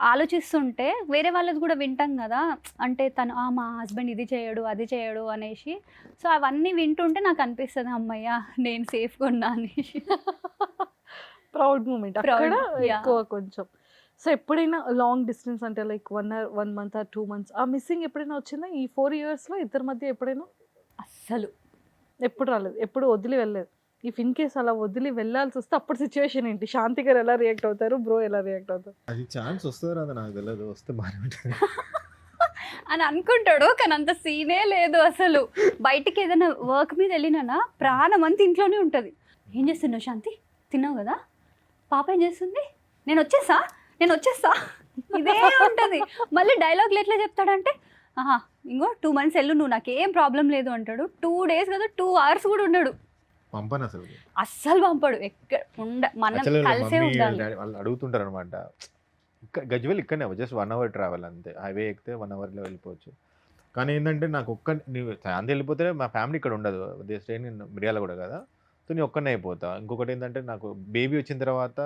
ఆలోచిస్తుంటే వేరే వాళ్ళది కూడా వింటాం కదా, అంటే తను మా హస్బెండ్ ఇది చేయడు అది చేయడు అనేసి. సో అవన్నీ వింటుంటే నాకు అనిపిస్తుంది అమ్మయ్య నేను సేఫ్గా ఉన్నా అనేసి. ప్రౌడ్ మూమెంట్ అక్కడ yeah. ఎక్కువ కొంచెం. సో ఎప్పుడైనా లాంగ్ డిస్టెన్స్ అంటే లైక్ 1 month or 2 months ఆ మిస్సింగ్ ఎప్పుడైనా వచ్చిందా ఈ 4 yearsలో ఇద్దరి మధ్య? ఎప్పుడైనా? అస్సలు ఎప్పుడు రాలేదు, ఎప్పుడు వదిలి వెళ్ళలేదు. ఇఫ్ ఇన్ కేస్ అలా వదిలి వెళ్ళాల్సి వస్తే అప్పుడు సిచ్యువేషన్ ఏంటి? శాంతి గారు ఎలా రియాక్ట్ అవుతారు, బ్రో ఎలా రియాక్ట్ అవుతారు? అది ఛాన్స్ వస్తుందో రాదో నాకు తెలియదు, వస్తే బాగానే ఉంటుంది. అని అనుకుంటాడు, కానీ అంత సీనే లేదు అసలు. బయటికి ఏదైనా వర్క్ మీద వెళ్ళినా ప్రాణం అంతా ఇంట్లోనే ఉంటుంది. ఏం చేస్తున్నావు శాంతి, తిన్నావు కదా, పాప ఏం చేస్తుంది, నేను వచ్చేస్తా ఇదే ఉంటుంది. మళ్ళీ డైలాగ్లు ఎట్లా చెప్తాడంటే ఇంకో 2 months వెళ్ళు నువ్వు, నాకేం ప్రాబ్లం లేదు అంటాడు. 2 days కదా 2 hours కూడా ఉండడు, పంపను అస్సలు పంపడు. ఎక్కడ మనం కలిసే ఉండాలి. వాళ్ళు అడుగుతుంటారు అనమాట. గజ్వేల్ ఇక్కడనే జస్ట్ 1 hour ట్రావెల్ అంతే. హైవే ఎక్కితే 1 hourలో వెళ్ళిపోవచ్చు. కానీ ఏంటంటే నాకు నీవు శాంతి వెళ్ళిపోతే మా ఫ్యామిలీ ఇక్కడ ఉండదు, దే స్టే నేను మిర్యాల కూడా కదా. సో నేను ఒక్కనే అయిపోతా. ఇంకొకటి ఏంటంటే నాకు బేబీ వచ్చిన తర్వాత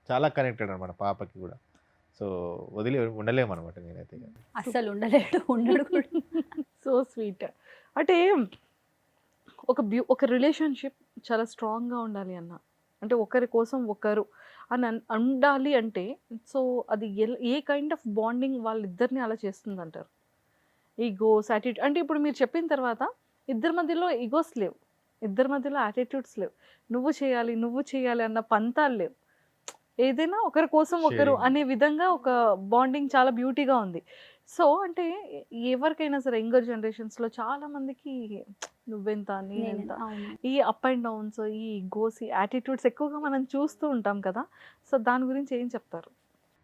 చాలా కనెక్టెడ్ అనమాట పాపకి కూడా. సో వదిలి ఉండలేము అనమాట నేనైతే. అస్సలు ఉండడు కూడా. So sweet. అంటే ఒక రిలేషన్షిప్ చాలా స్ట్రాంగ్గా ఉండాలి అంటే ఒకరి కోసం ఒకరు అని ఉండాలి అంటే, సో అది ఏ కైండ్ ఆఫ్ బాండింగ్ వాళ్ళిద్దరిని అలా చేస్తుంది అంటారు? ఈగోస్, యాటిట్యూడ్ అంటే ఇప్పుడు మీరు చెప్పిన తర్వాత ఇద్దరి మధ్యలో ఈగోస్ లేవు, ఇద్దరి మధ్యలో యాటిట్యూడ్స్ లేవు, నువ్వు చేయాలి అన్న పంతాలు లేవు. ఏదైనా ఒకరి కోసం ఒకరు అనే విధంగా ఒక బాండింగ్ చాలా బ్యూటీగా ఉంది. సో అంటే ఎవరికైనా సరే యంగర్ జనరేషన్స్లో చాలా మందికి నువ్వెంత నేనెంత ఈ అప్ అండ్ డౌన్స్, ఈ గోస్, ఈ యాటిట్యూడ్స్ ఎక్కువగా మనం చూస్తూ ఉంటాం కదా. సో దాని గురించి ఏం చెప్తారు?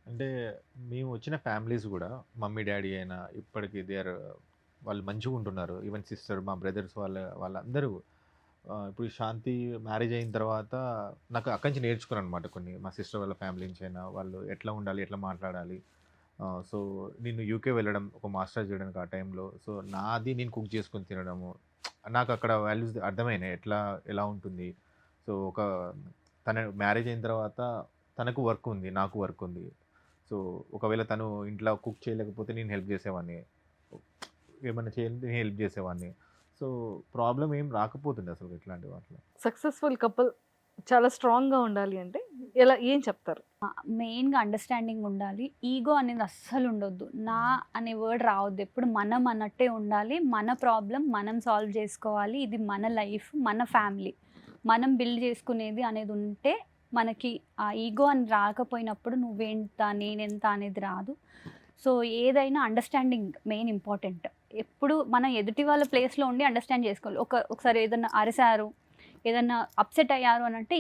అంటే మేము వచ్చిన ఫ్యామిలీస్ కూడా మమ్మీ డాడీ అయినా ఇప్పటికి వాళ్ళు మంచిగా ఉంటున్నారు. ఈవెన్ సిస్టర్, మా బ్రదర్స్ వాళ్ళందరూ ఇప్పుడు శాంతి మ్యారేజ్ అయిన తర్వాత నాకు అక్కడి నుంచి నేర్చుకున్నాను అనమాట కొన్ని. మా సిస్టర్ వాళ్ళ ఫ్యామిలీ నుంచి అయినా వాళ్ళు ఎట్లా ఉండాలి, ఎట్లా మాట్లాడాలి. సో నేను యూకే వెళ్ళడం, ఒక మాస్టర్స్ చేయడానికి ఆ టైంలో, సో నేను కుక్ చేసుకొని తినడము, నాకు అక్కడ వాల్యూస్ అర్థమైనాయి ఎలా ఉంటుంది. సో తన మ్యారేజ్ అయిన తర్వాత తనకు వర్క్ ఉంది, నాకు వర్క్ ఉంది. సో ఒకవేళ తను ఇంట్లో కుక్ చేయలేకపోతే నేను హెల్ప్ చేసేవాడిని, ఏమైనా చేయాలంటే నేను హెల్ప్ చేసేవాడిని. సో ప్రాబ్లం ఏం రాకపోతుండే అసలు ఇట్లాంటి వాటిలో. సక్సెస్ఫుల్ కపుల్ చాలా స్ట్రాంగ్గా ఉండాలి అంటే ఏం చెప్తారు? మెయిన్గా అండర్స్టాండింగ్ ఉండాలి. ఈగో అనేది అస్సలు ఉండొద్దు. నా అనే వర్డ్ రావద్దు. ఎప్పుడు మనం అన్నట్టే ఉండాలి. మన ప్రాబ్లం మనం సాల్వ్ చేసుకోవాలి. ఇది మన లైఫ్, మన ఫ్యామిలీ, మనం బిల్డ్ చేసుకునేది అనేది ఉంటే మనకి ఆ ఈగో అని రాకపోయినప్పుడు నువ్వేంత నేనెంత అనేది రాదు. సో ఏదైనా అండర్స్టాండింగ్ మెయిన్ ఇంపార్టెంట్. ఎప్పుడు మనం ఎదుటి వాళ్ళ ప్లేస్లో ఉండి అండర్స్టాండ్ చేసుకోవాలి. ఒకసారి ఏదన్నా అరిసారు, ఏదన్నా అప్సెట్ అయ్యారు అని అంటే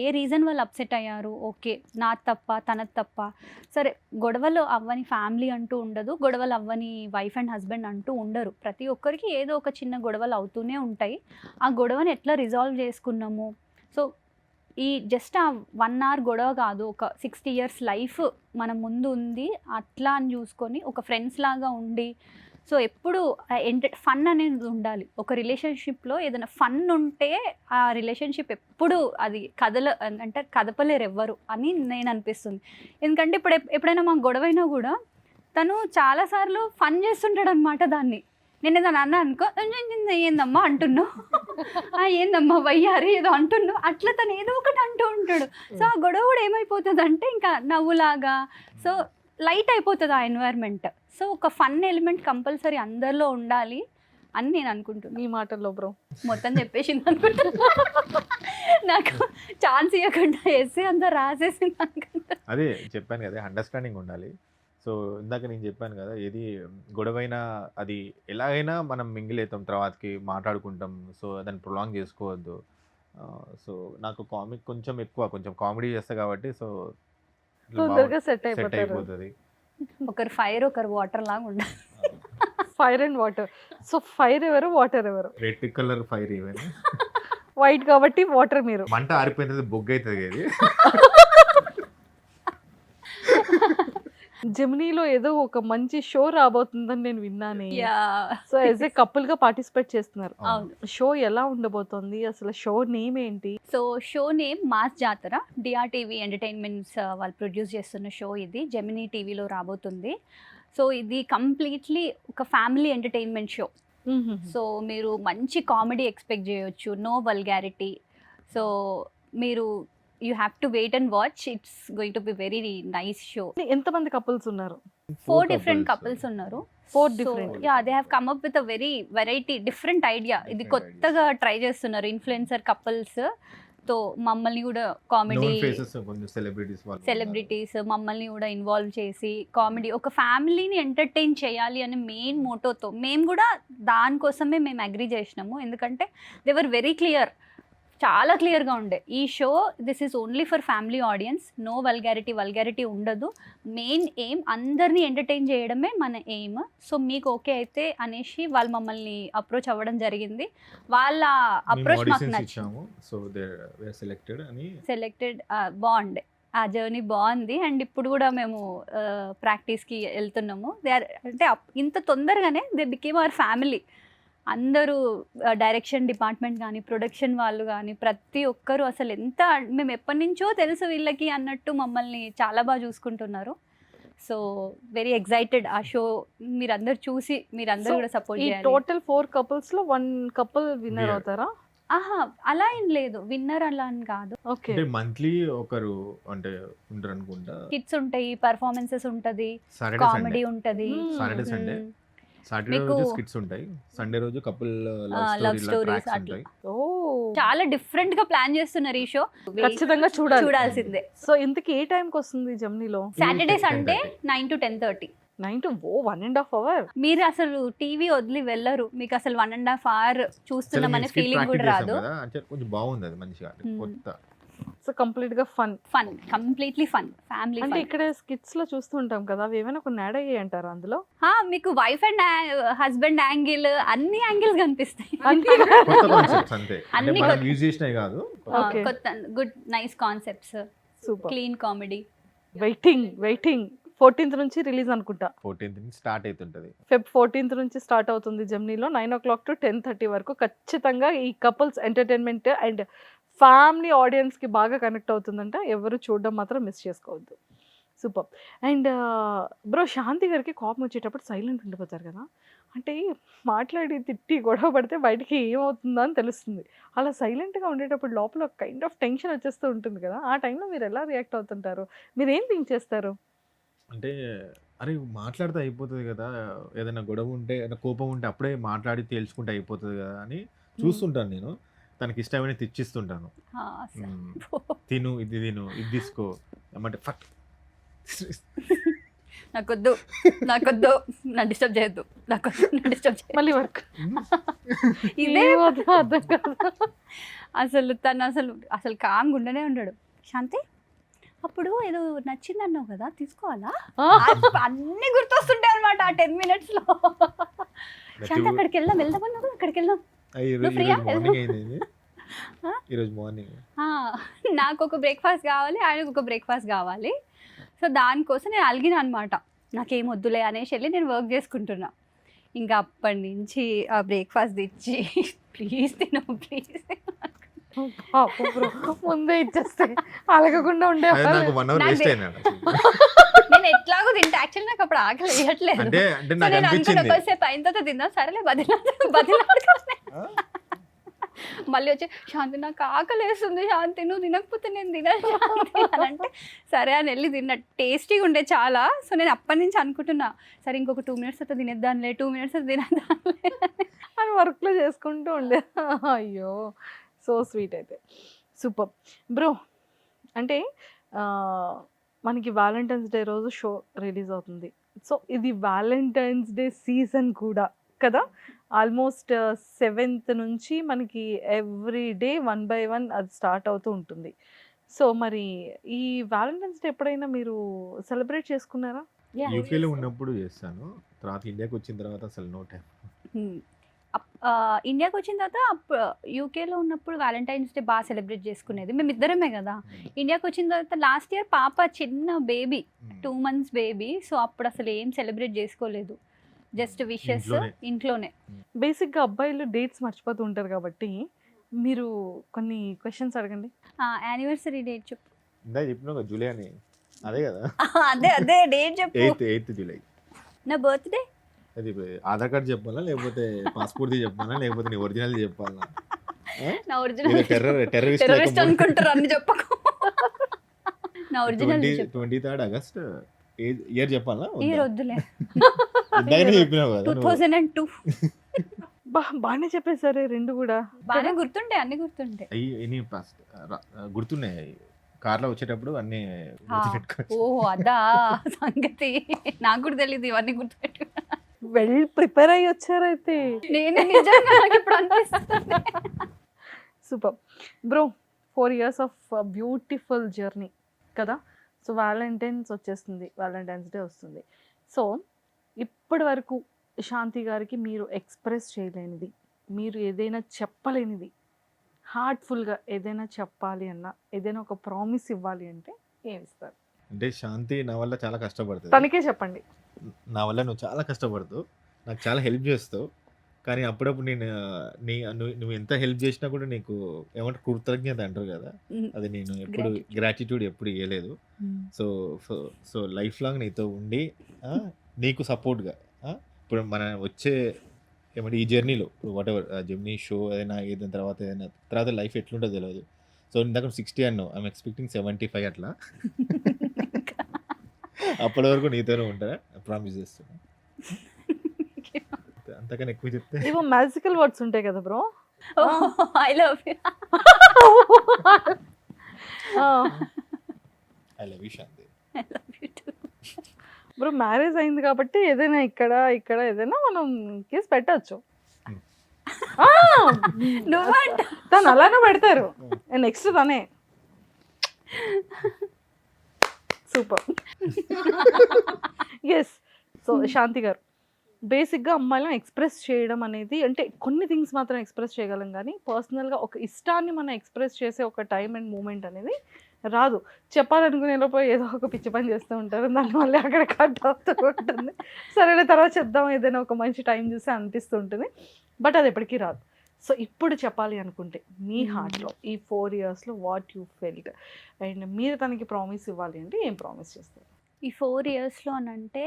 ఏ రీజన్ వల్ల అప్సెట్ అయ్యారు, ఓకే నాది తప్ప తనది తప్ప, సరే గొడవలు అవ్వని ఫ్యామిలీ అంటూ ఉండదు, గొడవలు అవ్వని వైఫ్ అండ్ హస్బెండ్ అంటూ ఉండరు. ప్రతి ఒక్కరికి ఏదో ఒక చిన్న గొడవలు అవుతూనే ఉంటాయి. ఆ గొడవని ఎట్లా రిజాల్వ్ చేసుకున్నాము. సో ఈ జస్ట్ ఆ 1 hour గొడవ కాదు, ఒక 60 years లైఫ్ మన ముందు ఉంది. అట్లా అని చూసుకొని ఒక ఫ్రెండ్స్ లాగా ఉండి, సో ఎప్పుడు ఫన్ అనేది ఉండాలి. ఒక రిలేషన్షిప్లో ఏదైనా ఫన్ ఉంటే ఆ రిలేషన్షిప్ ఎప్పుడు అది అంటే కదపలేరు ఎవ్వరు అని నేను అనిపిస్తుంది. ఎందుకంటే ఎప్పుడైనా మాకు గొడవైనా కూడా తను చాలాసార్లు ఫన్ చేస్తుంటాడు అనమాట దాన్ని. నేను ఏదైనా అన్నా అనుకో, ఏందమ్మా అంటున్నావు, ఏందమ్మా వయ్యారి ఏదో అంటున్నావు, అట్లా తను ఏదో ఒకటి అంటూ ఉంటాడు. సో ఆ గొడవ కూడా ఏమైపోతుంది అంటే ఇంకా నవ్వులాగా, సో లైట్ అయిపోతుంది ఆ ఎన్వైర్న్మెంట్. సో ఒక ఫన్ ఎలిమెంట్ కంపల్సరీ అందరిలో ఉండాలి అని నేను అనుకుంటున్నాను. మీ మాటల్లో బ్రో మొత్తం చెప్పేసింది అనుకుంటా. నాకు ఛాన్స్ ఇవ్వకుండా వేసి అంతా రాసేసింది అనుకుంటా. అదే చెప్పాను కదా, అండర్స్టాండింగ్ ఉండాలి. సో ఇందాక నేను చెప్పాను కదా, ఏది గొడవైనా అది ఎలాగైనా మనం మింగిల్ అవుతాం, తర్వాతకి మాట్లాడుకుంటాం. సో దాన్ని ప్రొలాంగ్ చేసుకోవద్దు. సో నాకు కామిక్ కొంచెం ఎక్కువ, కొంచెం కామెడీ చేస్తా కాబట్టి సో తొందరగా సెట్ సెట్ అయిపోతారు. అయిపోతుంది. ఒకరు ఫైర్ ఒకరు వాటర్ లాగా ఉండాలి. Fire and water. So fire ఎవరు, వాటర్ ఎవరు? Red colour fire even white కాబట్టి వాటర్ మీరు. మంట ఆరిపోయినది బొగ్గు అవుతుంది అది. జెమినీలో ఏదో ఒక మంచి షో రాబోతుందని నేను విన్నాను. Yeah. So as a couple గా పార్టిసిపేట్ చేస్తున్నారు. అవును. షో ఎలా ఉండబోతోంది, అసలు షో నేమ్ ఏంటి? సో షో నేమ్ మాస్ జాతర. డిఆర్టీవీ ఎంటర్టైన్మెంట్స్ వాళ్ళు ప్రొడ్యూస్ చేస్తున్న షో ఇది. జెమినీ టీవీలో రాబోతుంది. సో ఇది కంప్లీట్లీ ఒక ఫ్యామిలీ ఎంటర్టైన్మెంట్ షో. సో మీరు మంచి కామెడీ ఎక్స్పెక్ట్ చేయొచ్చు, నో వల్గారిటీ. సో మీరు you have to wait and watch. It's going to be very nice show. ఎంతమంది కపుల్స్ ఉన్నారు? 4 different couples ఉన్నారు. 4 different. They have come up with a very variety different idea. ఇది కొత్తగా try చేస్తున్నారు influencer couples తో. మమ్మల్ని కూడా కామెడీ సెలబ్రిటీస్ మమ్మల్ని కూడా ఇన్వాల్వ్ చేసి కామెడీ, ఒక ఫ్యామిలీని ఎంటర్టైన్ చేయాలి అనే మెయిన్ మోటోతో మేము కూడా దానికోసమే మేము అగ్రీ చేసినాము. ఎందుకంటే దే వర్ వెరీ క్లియర్, చాలా క్లియర్గా ఉండే ఈ show. This is only for family audiences, no vulgarity ఉండదు. మెయిన్ ఎయిమ్ అందరినీ ఎంటర్టైన్ చేయడమే మన ఎయిమ్. సో మీకు ఓకే అయితే అనేసి వాళ్ళు మమ్మల్ని అప్రోచ్ అవ్వడం జరిగింది. వాళ్ళ అప్రోచ్ మాకు నచ్చింది. సెలెక్టెడ్ బాగుండే, ఆ జర్నీ బాగుంది. అండ్ ఇప్పుడు కూడా మేము ప్రాక్టీస్కి వెళ్తున్నాము. అంటే ఇంత తొందరగానే దే బికేమ్ అవర్ ఫ్యామిలీ. అందరూ డైరెక్షన్ డిపార్ట్మెంట్ కానీ ప్రొడక్షన్ వాళ్ళు కానీ ప్రతి ఒక్కరు అసలు ఎంత, మేము ఎప్పటి నుంచో తెలుసు వీళ్ళకి అన్నట్టు మమ్మల్ని చాలా బాగా చూసుకుంటున్నారు. సో వెరీ ఎక్సైటెడ్ ఆ షో మీరందరూ చూసి మీరందరూ కూడా సపోర్ట్ చేయాలి. టోటల్ 4 couples లో 1 couple విన్నర్ అవుతారా? ఆహా అలా ఏం లేదు, విన్నర్ అలా అని కాదు. ఓకే, మంత్లీ ఒకరు అంటే ఉంటారు అనుకుంటా. కిడ్స్ ఉంటాయి, పర్ఫార్మెన్సెస్ ఉంటది, కామెడీ ఉంటది. సాటర్డే సండే, సాటర్డే రోజు స్కిట్స్ ఉంటాయి, సండే రోజు కపుల్ లవ్ స్టోరీస్ ఉంటాయి. చాలా డిఫరెంట్ గా ప్లాన్ చేస్తున్నారు ఈ షో. ఖచ్చితంగా చూడాల్సిందే. చూడాల్సిందే. సో ఇంతకీ ఏ టైంకి వస్తుంది జెమినీలో? Saturday Sunday 9 to 10:30. 9 to 1.5 hours. మీరు అసలు టీవీ వదిలి వెళ్ళరు, మీకు అసలు 1.5 hour చూస్తున్నామనే ఫీలింగ్ కూడా రాదు. కొంచెం బాగుంది అది మంచిగా, కొత్త. సో కంప్లీట్ గా ఫన్, కంప్లీట్లీ ఫన్, ఫ్యామిలీ. అంటే ఇక్కడ స్కిట్స్ లో చూస్తూ ఉంటాం కదా, అవి ఏమైనా కొన్ని యాడ్ అయ్యాయి అంటారా అందులో? మీకు వైఫ్ అండ్ హస్బెండ్ యాంగిల్, అన్ని యాంగిల్స్ కనిపిస్తాయి. కొత్త కాన్సెప్ట్స్ అంతే, అన్ని అంటే మనం యూజ్ చేసినవి కాదు, కొత్త good nice concepts, super clean comedy. Waiting 14th నుంచి రిలీజ్ అనుకుంటా. 14th నుంచి స్టార్ట్ అవుతుంటది. Feb 14th నుంచి స్టార్ట్ అవుతుంది జెమినీలో 9 o'clock to 10:30 వరకు. ఖచ్చితంగా ఈ కపుల్స్ ఎంటర్టైన్మెంట్ అండ్ ఫ్యామిలీ ఆడియన్స్కి బాగా కనెక్ట్ అవుతుందంట. ఎవరు చూడడం మాత్రం మిస్ చేసుకోవద్దు. సూపర్. అండ్ బ్రో, శాంతి గారికి కోపం వచ్చేటప్పుడు సైలెంట్ ఉండిపోతారు కదా, అంటే మాట్లాడి తిట్టి గొడవ పడితే బయటికి ఏమవుతుందో అని తెలుస్తుంది. అలా సైలెంట్గా ఉండేటప్పుడు లోపల కైండ్ ఆఫ్ టెన్షన్ వచ్చేస్తూ ఉంటుంది కదా, ఆ టైంలో మీరు ఎలా రియాక్ట్ అవుతుంటారు? మీరు ఏం థింక్ చేస్తారు? అంటే అరే మాట్లాడితే అయిపోతుంది కదా, ఏదైనా గొడవ ఉంటే, ఏదైనా కోపం ఉంటే అప్పుడే మాట్లాడి తేల్చుకుంటే అయిపోతుంది కదా అని చూస్తుంటాను నేను. తనకి ఇష్టమైన తెచ్చిస్తుంటాను. ఆ, అసలు. తిను ఇది తీసుకో ఏమంటే ఫట్ నాకొద్దు నాకొద్దు నన్ను డిస్టర్బ్ చేయొద్దు నాకొద్దు నన్ను డిస్టర్బ్ చేయొద్దు. మళ్ళీ వర్క్ ఇదే అర్థం కాదు. అసలు తను అసలు కామ్గా ఉండనే ఉన్నాడు. శాంతి అప్పుడు ఏదో నచ్చింది అన్నావు కదా తీసుకోవాలా అన్నీ గుర్తొస్తుంటాయి అనమాట ఆ 10 minutesలో. శాంతి అక్కడికి వెళ్దామన్నా కదా అక్కడికి వెళ్దాం. ఈరోజు మార్నింగ్ నాకు ఒక బ్రేక్ఫాస్ట్ కావాలి ఆయనకు ఒక బ్రేక్ఫాస్ట్ కావాలి. సో దానికోసం నేను అలిగిన అనమాట. నాకేం వద్దులే అనేసి వెళ్ళి నేను వర్క్ చేసుకుంటున్నా. ఇంకా అప్పటి నుంచి ఆ బ్రేక్ఫాస్ట్ తెచ్చి ప్లీజ్ తిను ప్లీజ్ ముందే ఇచ్చేస్తే అలగకుండా ఉండే నాకు 1 hour వేస్ట్ అయినా నేను ఎట్లాగో తింటా. యాక్చువల్లీ నాకు అప్పుడు ఆకలి వేయట్లేదు. అంటే సో నాకు నేను అనుకున్న అనిపించింది కొద్దిసేపు అయిన తర్వాత తిందాం సరేలే బదిలాడు మళ్ళీ వచ్చి శాంతి నాకు ఆకలి వేస్తుంది శాంతి నువ్వు తినకపోతే నేను తినను శాంతి అని అంటే సరే అని వెళ్ళి తిన్నా. టేస్టీగా ఉండే చాలా. సో నేను అప్పటి నుంచి అనుకుంటున్నా సరే ఇంకొక 2 minutes అయితే తినేద్దాంలే 2 minutes అయితే తినేద్దాంలే అని వర్క్లో చేసుకుంటూ ఉండే. అయ్యో సో స్వీట్. అయితే సూపర్ బ్రో. అంటే మనకి వ్యాలంటైన్స్ డే రోజు షో రిలీజ్ అవుతుంది. సో ఇది వ్యాలంటైన్స్ డే సీజన్ కూడా కదా. ఆల్మోస్ట్ 7th నుంచి మనకి ఎవ్రీ డే 1 by 1 అది స్టార్ట్ అవుతూ ఉంటుంది. సో మరి ఈ వ్యాలంటైన్స్ డే ఎప్పుడైనా మీరు సెలబ్రేట్ చేసుకున్నారా? యూకేలో ఉన్నప్పుడు చేస్తాను. తర్వాత ఇండియాకి వచ్చిన తర్వాత అసలు నో టైం. ఇండియాకి వచ్చిన తర్వాత యూకేలో ఉన్నప్పుడు వ్యాలంటైన్స్ డే బాగా సెలబ్రేట్ చేసుకునేది మేము ఇద్దరమే కదా. ఇండియాకి వచ్చిన తర్వాత లాస్ట్ ఇయర్ పాప చిన్న బేబీ 2 months బేబీ. సో అప్పుడు అసలు ఏం సెలబ్రేట్ చేసుకోలేదు. జస్ట్ విషెస్ ఇంట్లోనే. బేసిక్గా అబ్బాయిలు డేట్స్ మర్చిపోతూ ఉంటారు కాబట్టి మీరు కొన్ని క్వశ్చన్స్ అడగండి. యానివర్సరీ డేట్ చెప్పు. ఇందా చెప్పినా జూలై అని అదే కదా. అదే డేట్ చెప్పు. 8th July. నా బర్త్డే అది ఆధార్ కార్డు చెప్పాలా లేకపోతే పాస్పోర్ట్ చెప్పాలా లేకపోతే నీ ఒరిజినల్ చెప్పాలా? నా ఒరిజినల్ టెర్రరిస్ట్ అనుకుంటారు అన్ని చెప్పకు. నా ఒరిజినల్ 23rd August ఇయర్ చెప్పాలా? ఇయర్ వద్దులే. ఇందాకనే చెప్పినావు కదా 2002. బాగానే చెప్పేసరే రెండు కూడా. బాగానే గుర్తుండే అన్ని గుర్తుండే. అయ్యి గుర్తున్నాయి. కార్లో వచ్చేటప్పుడు అన్ని ఓహో అదా సంగతి. నాకు కూడా తెలియదు ఇవన్నీ గుర్తుపెట్టు. వెల్ ప్రిపేర్ అయ్యి వచ్చారైతే. నేను నిజంగా నాకు ఇప్పుడు అనిపిస్తుంది. Super bro. 4 years of beautiful journey కదా. సో వ్యాలంటైన్స్ వచ్చేస్తుంది, వ్యాలంటైన్స్ డే వస్తుంది. సో ఇప్పటి వరకు శాంతి గారికి మీరు ఎక్స్ప్రెస్ చేయలేనిది, మీరు ఏదైనా చెప్పలేనిది, హార్ట్ఫుల్గా ఏదైనా చెప్పాలి అన్నా, ఏదైనా ఒక ప్రామిస్ ఇవ్వాలి అంటే ఏమి ఇస్తారు? అంటే శాంతి నా వల్ల చాలా కష్టపడుతుంది. తనకే చెప్పండి. నా వల్ల నువ్వు చాలా కష్టపడుతావు, నాకు చాలా హెల్ప్ చేస్తావు. కానీ అప్పుడప్పుడు నువ్వు ఎంత హెల్ప్ చేసినా కూడా నీకు ఏమంటారు కృతజ్ఞత అంటారు కదా, అది నేను ఎప్పుడు గ్రాటిట్యూడ్ ఎప్పుడు ఇవ్వలేదు. సో సో లైఫ్ లాంగ్ నీతో ఉండి నీకు సపోర్ట్గా ఇప్పుడు మన వచ్చే ఏమంటే ఈ జర్నీలో వాట్ ఎవర్ జర్నీ షో ఏదైనా తర్వాత లైఫ్ ఎట్లుంటుందో తెలియదు. సో ఇందాక 60 అన్నావు, ఐఎమ్ ఎక్స్పెక్టింగ్ 75 అట్లా. అప్పటి వరకు నీతోనే ఉంటారా ప్రామిస్ చేస్తున్నా. అంతకన్నా ఎక్కువ చెప్తే ఇవో మ్యాజికల్ వర్డ్స్ ఉంటాయి కదా bro. I love you. I love you Shanti. I love you to. Bro marriage అయింది కాబట్టి ఏదైనా ఇక్కడ ఏదైనా మనం కేసు పెట్టచ్చు. నువ్వంట తను అలానే పెడతారు, నెక్స్ట్ తనే. సూపర్. ఎస్. సో శాంతి గారు, బేసిక్గా అమ్మాయిలను ఎక్స్ప్రెస్ చేయడం అనేది, అంటే కొన్ని థింగ్స్ మాత్రం ఎక్స్ప్రెస్ చేయగలం కానీ పర్సనల్గా ఒక ఇష్టాన్ని మనం ఎక్స్ప్రెస్ చేసే ఒక టైం అండ్ మూమెంట్ అనేది రాదు. చెప్పాలనుకునే లోపల ఏదో ఒక పిచ్చి పని చేస్తూ ఉంటారు, దానివల్ల అక్కడ కట్ అవుతూ ఉంటుంది. సరే తర్వాత చెప్దాం ఏదైనా ఒక మంచి టైం చూసి అనిపిస్తూ ఉంటుంది, బట్ అది ఎప్పటికీ రాదు. సో ఇప్పుడు చెప్పాలి అనుకుంటే మీ హార్ట్లో ఈ 4 yearsలో వాట్ యూ ఫెల్ట్, అండ్ మీరు తనకి ప్రామిస్ ఇవ్వాలి అంటే ఏం ప్రామిస్ చేస్తారు? ఈ 4 yearsలో అని అంటే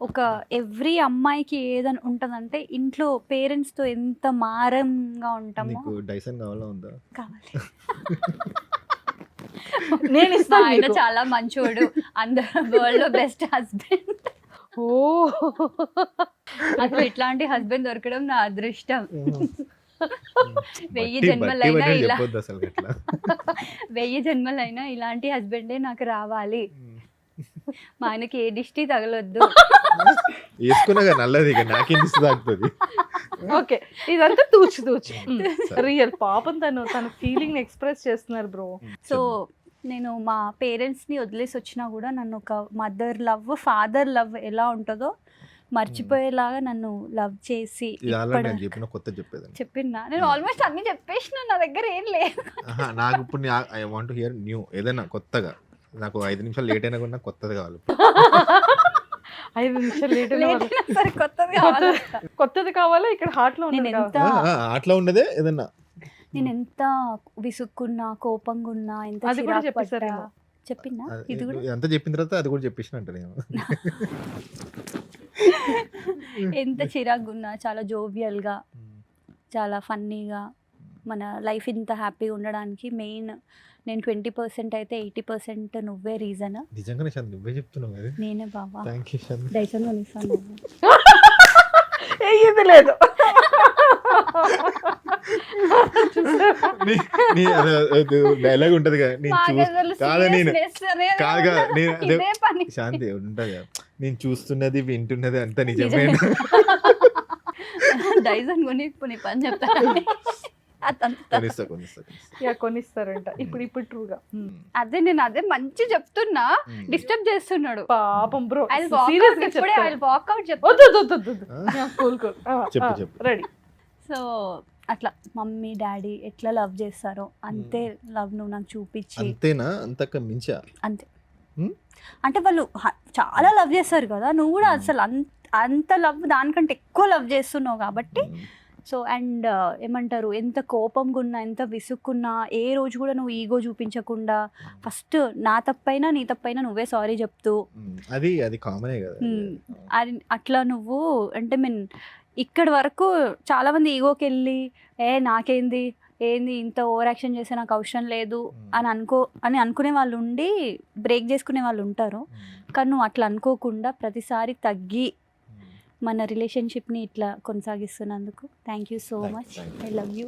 ఒక ఎవ్రీ అమ్మాయికి ఏదని ఉంటుందంటే ఇంట్లో పేరెంట్స్తో ఎంత మారంగా ఉంటామో. నీకు డైసన్ కావాలా ఉందా? కావాలి. నేను మా ఇస్తాను ఆయన మీకు. చాలా మంచోడు, అందరూ వరల్డ్లో బెస్ట్ హస్బెండ్. ఓ అసలు ఇట్లాంటి హస్బెండ్ దొరకడం నా అదృష్టం. వెయ్యి బట్టి జన్మలైనా పట్టి ఇలా చెప్పొద్దు అసలు అట్లా. 1000 జన్మలైనా ఇలాంటి హస్బెండే నాకు రావాలి. మా ఆయనకి ఏ దిష్టి తగలొద్దు. వేసుకున్నా కదా నల్లది, ఇక నాకేం దిష్టి తాకుతుంది. ఓకే, ఇదంతా తూచు సరే. రియల్. పాపం తన ఫీలింగ్ ఎక్స్ప్రెస్ చేస్తున్నారు బ్రో. సో నేను మా పేరెంట్స్ని వదిలేసి వచ్చినా కూడా నన్ను ఒక మదర్ లవ్, ఫాదర్ లవ్ ఎలా ఉంటుందో మర్చిపోయేలాగా నన్ను లవ్ చేసి ఇది ఆల్రెడీ ఇప్పటి నేను చెప్పిన కొత్త చెప్పేదాన్ని. చెప్పినా నేను ఆల్మోస్ట్ అన్ని చెప్పేసిన, నా దగ్గర ఏం లేదు. నాకు ఇప్పుడు ఐ వాంట్ హియర్ న్యూ, ఏదైనా కొత్తగా. నాకు 5 నిమిషాలు లేట్ అయినా కూడా నాకు కొత్తది కావాలి. 5 నిమిషాలు లేట్ లేదైనా సరే కొత్తది కావాలంట. కొత్తది కావాలా? ఇక్కడ హార్ట్ లో నేను ఉన్నది ఎంత కావాలా? అట్లా ఉండదే ఏదన్నా. నేను ఎంత విసుక్కున్నా, కోపంగా ఉన్నా, ఎంత అది కూడా చిరాకు పడ్డా చెప్పేశారేమో. చెప్పినా ఇది కూడా అంతా చెప్పిన తర్వాత అది కూడా చెప్పేసిన అంట నేను. ఎంత చిరాకు ఉన్నా చాలా జోవియల్గా, చాలా ఫన్నీగా మన లైఫ్ ఇంత హ్యాపీగా ఉండడానికి మెయిన్ నేను 20% అయితే 80% నువ్వే రీజన్. నిజంగానే శాంతి నువ్వే చెప్తున్నావు కదా. నేనే బాబా థ్యాంక్ యూ శాంతి. డైసన్ కొనిస్తాను. ఇది లేదు. డైలాగ్ ఉంటది కదా, నేను కాదా నేను కాదు కాదు నేను అదే ఇదే పని. శాంతి ఉంటది కదా, నేను చూస్తున్నది వింటున్నది అంతా నిజమే. డైసన్ కొని పని చెప్తాను. కొనిస్తా కొనిస్తా కొనిస్తా. యా, కొనిస్తారంట ఇప్పుడు ట్రూగా. అదే నేను అదే మంచి చెప్తున్నా, డిస్టర్బ్ చేస్తున్నాడు. పాపం bro, I walk serious out, గా ఇప్పుడే ఐ చెప్తా. వాక్ అవుట్ వద్దు చెప్తా. వద్దు వద్దు వద్దు. Cool cool. చెప్పు చెప్పు. రెడీ. సో అట్లా మమ్మీ డాడీ ఎట్లా లవ్ చేస్తారో అంతే లవ్ నువ్వు నాకు చూపించి. అంతేనా? అంతక మించా? అంతే. Hmm? అంటే వాళ్ళు చాలా లవ్ చేస్తారు కదా, నువ్వు కూడా అసలు అంత లవ్ దానికంటే ఎక్కువ లవ్ చేస్తున్నావు కాబట్టి. సో అండ్ ఏమంటారు, ఎంత కోపంగా ఉన్నా, ఎంత విసుక్కున్నా, ఏ రోజు కూడా నువ్వు ఈగో చూపించకుండా ఫస్ట్ నా తప్పైనా నీ తప్పైనా నువ్వే సారీ చెప్తూ, అది అది కామనే కదా. అది అట్లా నువ్వు అంటే మీన్ ఇక్కడి వరకు చాలామంది ఈగోకి వెళ్ళి నాకేంది ఏంది ఇంత ఓవర్ యాక్షన్ చేస్తే నాకు అవసరం లేదు అని అనుకునే వాళ్ళు ఉండి బ్రేక్ చేసుకునే వాళ్ళు ఉంటారు. కానీ నువ్వు అట్లా అనుకోకుండా ప్రతిసారి తగ్గి మన రిలేషన్షిప్ని ఇట్లా కొనసాగిస్తున్నందుకు thank you so much. I love you.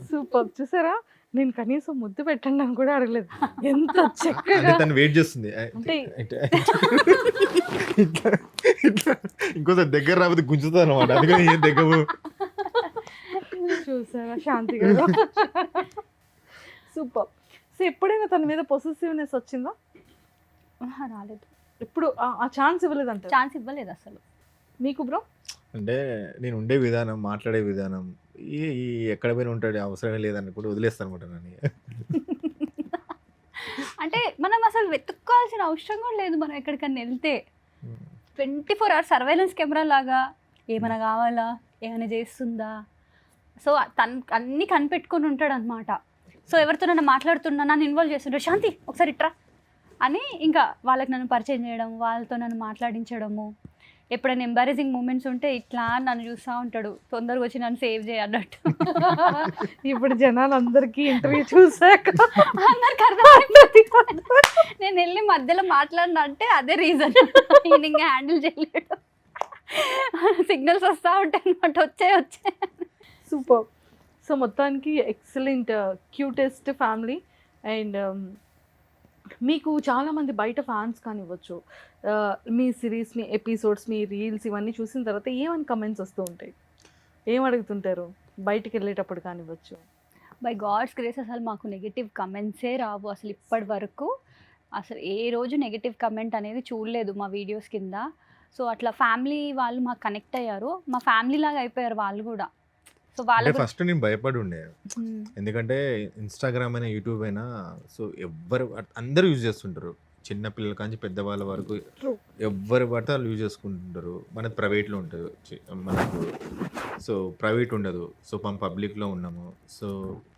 Super. చూసారా, నేను కనీసం ముద్దు పెట్టండి అని కూడా అడగలేదు. ఎంత చక్కగా తను వెయిట్ చేస్తుంది. అంటే ఇంకోసారి దగ్గర రాకపోతే గుంజుతా అనమాట. అందుకని ఏం దగ్గర. చూసారా శాంతి గారు. సూపర్. సో ఎప్పుడైనా తన మీద పొసెసివ్నెస్ వచ్చిందా? రాలేదు, ఇప్పుడు ఆ ఛాన్స్ ఇవ్వలేదంట. ఛాన్స్ ఇవ్వలేదు అసలు. మీకు బ్రో? అంటే నేను ఉండే విధానం, మాట్లాడే విధానం, ఈ ఎక్కడ పోయినా ఉంటాడు, అవసరమే లేదని కూడా వదిలేస్తాను అనమాట నన్ను. అంటే మనం అసలు వెతుక్కోవాల్సిన అవసరం కూడా లేదు. మనం ఎక్కడికన్నా వెళ్తే 24 hours సర్వేలెన్స్ కెమెరా లాగా ఏమైనా కావాలా, ఏమైనా చేస్తుందా, సో తను అన్నీ కనిపెట్టుకొని ఉంటాడు అనమాట. సో ఎవరితో నన్ను మాట్లాడుతున్నా, నన్ను ఇన్వాల్వ్ చేస్తుంటాడు, శాంతి ఒకసారి ఇట్రా అని ఇంకా వాళ్ళకి నన్ను పరిచయం చేయడం, వాళ్ళతో నన్ను మాట్లాడించడము. ఎప్పుడైనా ఎంబారెసింగ్ మూమెంట్స్ ఉంటే ఇట్లా నన్ను చూస్తూ ఉంటాడు, తొందరగా వచ్చి నన్ను సేవ్ చేయన్నట్టు. ఇప్పుడు జనాలు అందరికీ ఇంటర్వ్యూ చూసాక అందరికి అర్థమైపోతుంది నేను వెళ్ళి మధ్యలో మాట్లాడినా అంటే అదే రీజన్. ఈయన ఇంకా హ్యాండిల్ చేయలేడు, సిగ్నల్స్ వస్తూ ఉంటాయి అనమాట, వచ్చే. సూపర్. సో మొత్తానికి ఎక్సలెంట్, క్యూటెస్ట్ ఫ్యామిలీ. అండ్ మీకు చాలామంది బయట ఫ్యాన్స్ కానివ్వచ్చు, మీ సిరీస్, మీ ఎపిసోడ్స్, మీ రీల్స్ ఇవన్నీ చూసిన తర్వాత ఏమని కమెంట్స్ వస్తూ ఉంటాయి, ఏం అడుగుతుంటారు బయటికి వెళ్ళేటప్పుడు కానివ్వచ్చు? బై గాడ్స్ గ్రేస్ అసలు మాకు నెగిటివ్ కమెంట్సే రావు అసలు ఇప్పటి వరకు. అసలు ఏ రోజు నెగిటివ్ కమెంట్ అనేది చూడలేదు మా వీడియోస్ కింద. సో అట్లా ఫ్యామిలీ వాళ్ళు మాకు కనెక్ట్ అయ్యారు, మా ఫ్యామిలీ లాగా అయిపోయారు వాళ్ళు కూడా. సో వాళ్ళ ఫస్ట్ నేను భయపడి ఉండే, ఎందుకంటే ఇన్స్టాగ్రామ్ అయినా యూట్యూబ్ అయినా సో అందరూ యూజ్ చేస్తుంటారు, చిన్న పిల్లల కానీ పెద్దవాళ్ళ వరకు ఎవ్వరు పడితే వాళ్ళు యూజ్ చేసుకుంటుంటారు. మనది ప్రైవేట్లో ఉంటుంది మనకు, సో ప్రైవేట్ ఉండదు. సో మనం పబ్లిక్లో ఉన్నాము. సో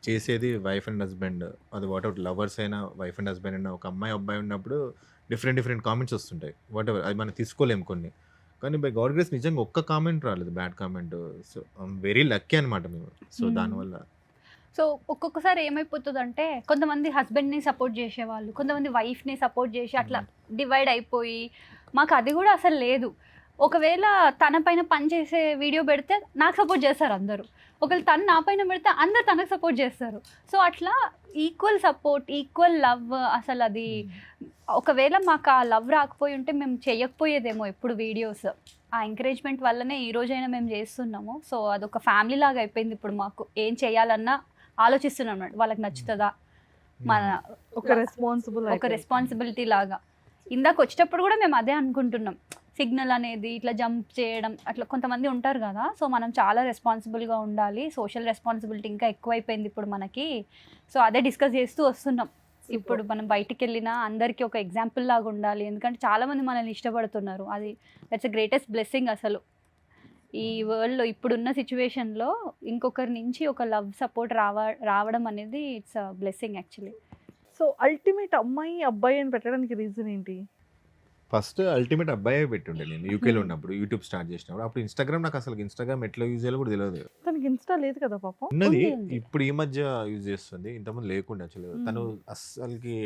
చేసేది వైఫ్ అండ్ హస్బెండ్, అది వాటెవర్ లవర్స్ అయినా వైఫ్ అండ్ హస్బెండ్ అయినా, ఒక అమ్మాయి అబ్బాయి ఉన్నప్పుడు డిఫరెంట్ కామెంట్స్ వస్తుంటాయి, వాటెవర్ అది మనం తీసుకోలేము కొన్ని. కానీ బై గాడ్ గ్రేస్ నిజంగా ఒక్క కామెంట్ రాలేదు, bad comment. So I'm very lucky అనమాట మేము. సో దానివల్ల సో ఒక్కొక్కసారి ఏమైపోతుందంటే కొంతమంది హస్బెండ్ని సపోర్ట్ చేసేవాళ్ళు, కొంతమంది వైఫ్ని సపోర్ట్ చేసి అట్లా డివైడ్ అయిపోయి, మాకు అది కూడా అసలు లేదు. ఒకవేళ తన పైన పని చేసే వీడియో పెడితే నాకు సపోర్ట్ చేస్తారు అందరూ, ఒకవేళ తను నా పైన పెడితే అందరు తనకు సపోర్ట్ చేస్తారు. సో అట్లా ఈక్వల్ సపోర్ట్, ఈక్వల్ లవ్. అసలు అది ఒకవేళ మాకు ఆ లవ్ రాకపోయి ఉంటే మేము చేయకపోయేదేమో ఎప్పుడు వీడియోస్. ఆ ఎంకరేజ్మెంట్ వల్లనే ఈ రోజైనా మేము చేస్తున్నాము. సో అదొక ఫ్యామిలీ లాగా అయిపోయింది. ఇప్పుడు మాకు ఏం చేయాలన్నా ఆలోచిస్తున్నాం అన్నమాట, వాళ్ళకి నచ్చుతుందా, మన ఒక రెస్పాన్సిబిలిటీ లాగా. ఇందాక వచ్చేటప్పుడు కూడా మేము అదే అనుకుంటున్నాం, సిగ్నల్ అనేది ఇట్లా జంప్ చేయడం అట్లా కొంతమంది ఉంటారు కదా. సో మనం చాలా రెస్పాన్సిబుల్గా ఉండాలి, సోషల్ రెస్పాన్సిబిలిటీ ఇంకా ఎక్కువైపోయింది ఇప్పుడు మనకి. సో అదే డిస్కస్ చేస్తూ వస్తున్నాం. ఇప్పుడు మనం బయటికి వెళ్ళినా అందరికీ ఒక ఎగ్జాంపుల్ లాగా ఉండాలి, ఎందుకంటే చాలామంది మనల్ని ఇష్టపడుతున్నారు. అది దట్స్ ద గ్రేటెస్ట్ బ్లెస్సింగ్ అసలు ఈ వరల్డ్లో. ఇప్పుడున్న సిచ్యువేషన్లో ఇంకొకరి నుంచి ఒక లవ్ సపోర్ట్ రావడం అనేది it's a blessing actually. So ultimate అమ్మాయి అబ్బాయి అని పెట్టడానికి రీజన్ ఏంటి? ఫస్ట్ అల్టిమేట్ అబ్బాయే పెట్టుండే నేను యూకేలో ఉన్నప్పుడు, యూట్యూబ్ స్టార్ట్ చేసినప్పుడు. అప్పుడు ఇన్స్టాగ్రామ్ నాకు అసలు ఇన్స్టాగ్రామ్ ఎట్లా యూజ్ చేయాలో కూడా తెలియదు. తనకి ఇన్స్టా లేదు కదా పాపం. ఉన్నది ఉంది. ఇప్పుడు ఈ మధ్య యూజ్ చేస్తుంది, ఇంతకుముందు లేకుండా అసలు. తను అసలుకి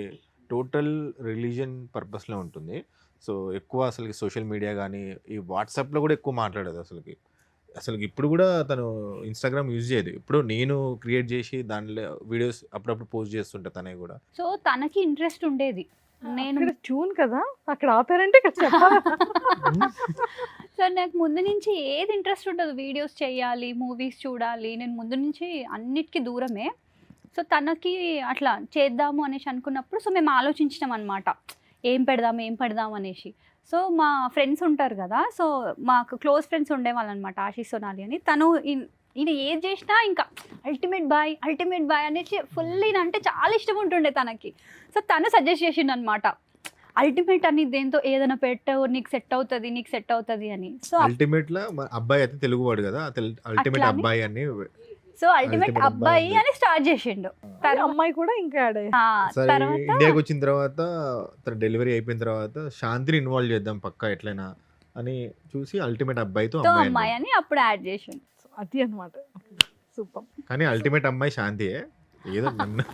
టోటల్ రిలీజియన్ పర్పస్లో ఉంటుంది. సో ఎక్కువ అసలుకి సోషల్ మీడియా కానీ ఈ వాట్సాప్లో కూడా ఎక్కువ మాట్లాడదు అసలుకి. ఇప్పుడు కూడా తను ఇన్స్టాగ్రామ్ యూజ్ చేయదు. ఇప్పుడు నేను క్రియేట్ చేసి దాంట్లో వీడియోస్ అప్పుడప్పుడు పోస్ట్ చేస్తుంటా తనే కూడా. సో తనకి ఇంట్రెస్ట్ ఉండేది. నేను ఇక్కడ ట్యూన్ కదా, అక్కడ ఆపారంటే ఇక్కడ చెప్పాలి. సో నాకు ముందు నుంచి ఏది ఇంట్రెస్ట్ ఉండదు, వీడియోస్ చేయాలి, మూవీస్ చూడాలి. నేను ముందు నుంచి అన్నిటికీ దూరమే. సో తనకి అట్లా చేద్దాము అనేసి అనుకున్నప్పుడు సో మేము ఆలోచించినాం అనమాట, ఏం పెడదాం అనేసి. సో మా ఫ్రెండ్స్ ఉంటారు కదా, సో మాకు క్లోజ్ ఫ్రెండ్స్ ఉండేవాళ్ళు అనమాట, ఆశీష్ సోనాలి అని. తను ఈయన ఏది చేసినా ఇంకా అల్టిమేట్ బాయ్ అనేసి ఫుల్ ఈయన అంటే చాలా ఇష్టం ఉంటుండే తనకి. సో తను సజెస్ట్ చేసిండు అనమాట, అల్టిమేట్ అని దేంతో ఏదైనా పెట్టవు నీకు సెట్ అవుతుంది అని. సో అల్టిమేట్ లా అబ్బాయి అయితే తెలుగువాడు కదా, అల్టిమేట్ అబ్బాయి అని. సో అల్టిమేట్ అబ్బాయి అని స్టార్ట్ చేసిండు. అమ్మాయి కూడా ఇంకా యాడ్ అయ్యింది. సరే తర్వాత ఇండియాకి వచ్చిన తర్వాత తన డెలివరీ అయిపోయిన తర్వాత శాంతిని ఇన్వాల్వ్ చేద్దాం పక్కా ఎట్లయినా అని చూసి అల్టిమేట్ అబ్బాయితో అమ్మాయి అమ్మాయి అని అప్పుడు యాడ్ చేసిండు. అది అనమాట. సూపర్. కానీ అల్టిమేట్ అమ్మాయి శాంతియే. ఏదో నన్ను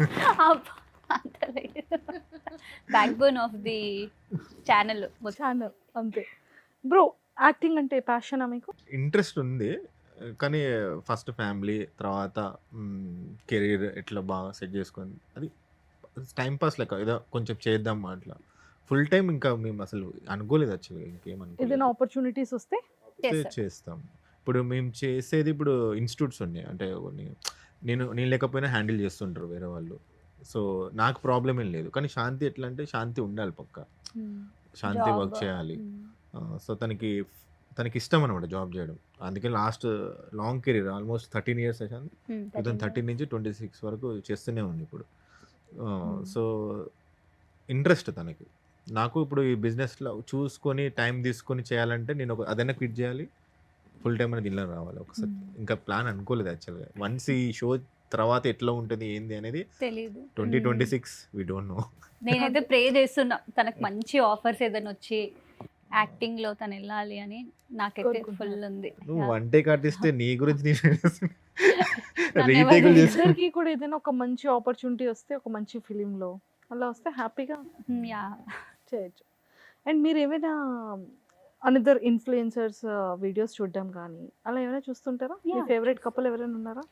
back bone of the channel అంతే. బ్రో యాక్టింగ్ అంటే ప్యాషనా మీకు? ఇంట్రెస్ట్ ఉంది, కానీ ఫస్ట్ ఫ్యామిలీ తర్వాత కెరీర్ ఎట్లా బాగా సెట్ చేసుకొని అది టైం పాస్ లెక్క ఏదో కొంచెం చేద్దాం అట్లా. ఫుల్ టైం ఇంకా మేము అసలు అనుకోలేదు యాక్చువల్గా, ఏదైనా ఆపర్చునిటీస్ వస్తే చేస్తాం. ఇప్పుడు మేము చేసేది ఇప్పుడు ఇన్స్టిట్యూట్స్ ఉన్నాయి, అంటే కొన్ని నేను లేకపోయినా హ్యాండిల్ చేస్తుంటారు వేరే వాళ్ళు. సో నాకు ప్రాబ్లం ఏం లేదు. కానీ శాంతి ఎట్లా అంటే శాంతి ఉండాలి పక్క, శాంతి వర్క్ చేయాలి. సో తనకి ఇష్టం అనమాట జాబ్ చేయడం. అందుకే లాంగ్ కెరీర్ ఆల్మోస్ట్ 13 years శాంతి 2013 నుంచి 26 వరకు చేస్తూనే ఉంది ఇప్పుడు. సో ఇంట్రెస్ట్ తనకి. నాకు ఇప్పుడు ఈ బిజినెస్లో చూసుకొని టైం తీసుకొని చేయాలంటే నేను అదైనా క్విట్ చేయాలి, ఫుల్ టైం అనేది ఇలా రావాలి. ఒకసారి ఇంకా ప్లాన్ అనుకోలేదు యాక్చువల్గా. వన్స్ ఈ షో తర్వాత ఎట్లా ఉంటుంది ఏంది అనేది తెలీదు. 2026 వి డోంట్ నో. నేనైతే ప్రే చేస్తున్నా తనకు మంచి ఆఫర్స్ ఏదైనా వచ్చి యాక్టింగ్ లో తను వెళ్ళాలి అని. నాకైతే ఫుల్ ఉంది. నువ్వు వన్ టేక్ ఆర్టిస్ట్, నీ గురించి ఇద్దరికి కూడా ఏదైనా ఒక మంచి ఆపర్చునిటీ వస్తే ఒక మంచి ఫిలిం లో అలా వస్తే హ్యాపీగా చేయొచ్చు. అండ్ మీరు ఏమైనా అనదర్ ఇన్ఫ్లుయెన్సర్స్ వీడియోస్ చూడడం కానీ అలా ఏమైనా చూస్తుంటారా? మీ ఫేవరెట్ కపుల్ ఎవరైనా ఉన్నారా?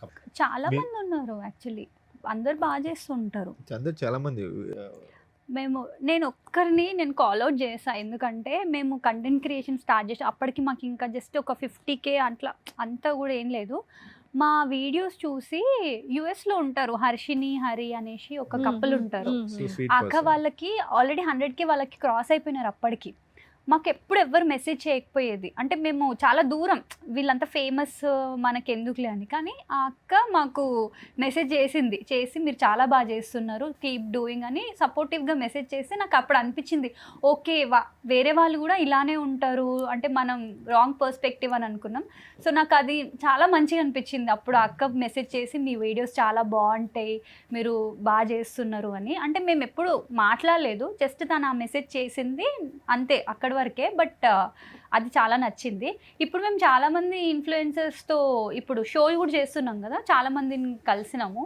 చాలా మంది ఉన్నారు యాక్చువల్లీ, అందరు బాగా చేస్తుంటారు. చాలా మంది. నేను ఒక్కరిని కాల్ అవుట్ చేసా, ఎందుకంటే మేము కంటెంట్ క్రియేషన్ స్టార్ట్ చేసి అప్పటికి మాకు ఇంకా జస్ట్ ఒక 50K అట్లా, అంతా కూడా ఏం లేదు. మా వీడియోస్ చూసి యుఎస్లో ఉంటారు, హర్షిని హరి అనేసి ఒక కపుల్ ఉంటారు. అక్క వాళ్ళకి ఆల్రెడీ 100K వాళ్ళకి క్రాస్ అయిపోయినారు. అప్పటికి మాకు ఎప్పుడు ఎవ్వరు మెసేజ్ చేయకపోయేది, అంటే మేము చాలా దూరం, వీళ్ళంతా ఫేమస్ మనకి ఎందుకులే అని. కానీ ఆ అక్క మాకు మెసేజ్ చేసి మీరు చాలా బాగా చేస్తున్నారు, కీప్ డూయింగ్ అని సపోర్టివ్గా మెసేజ్ చేస్తే నాకు అప్పుడు అనిపించింది, ఓకే వేరే వాళ్ళు కూడా ఇలానే ఉంటారు అంటే మనం రాంగ్ పర్స్పెక్టివ్ అని అనుకున్నాం. సో నాకు అది చాలా మంచిగా అనిపించింది అప్పుడు ఆ అక్క మెసేజ్ చేసి మీ వీడియోస్ చాలా బాగుంటాయి, మీరు బాగా చేస్తున్నారు అని. అంటే మేము ఎప్పుడు మాట్లాడలేదు, జస్ట్ తను ఆ మెసేజ్ చేసింది అంతే, అక్కడ వరకే. బట్ అది చాలా నచ్చింది. ఇప్పుడు మేము చాలామంది ఇన్ఫ్లుయెన్సర్స్తో ఇప్పుడు షో కూడా చేస్తున్నాం కదా, చాలామందిని కలిసినాము.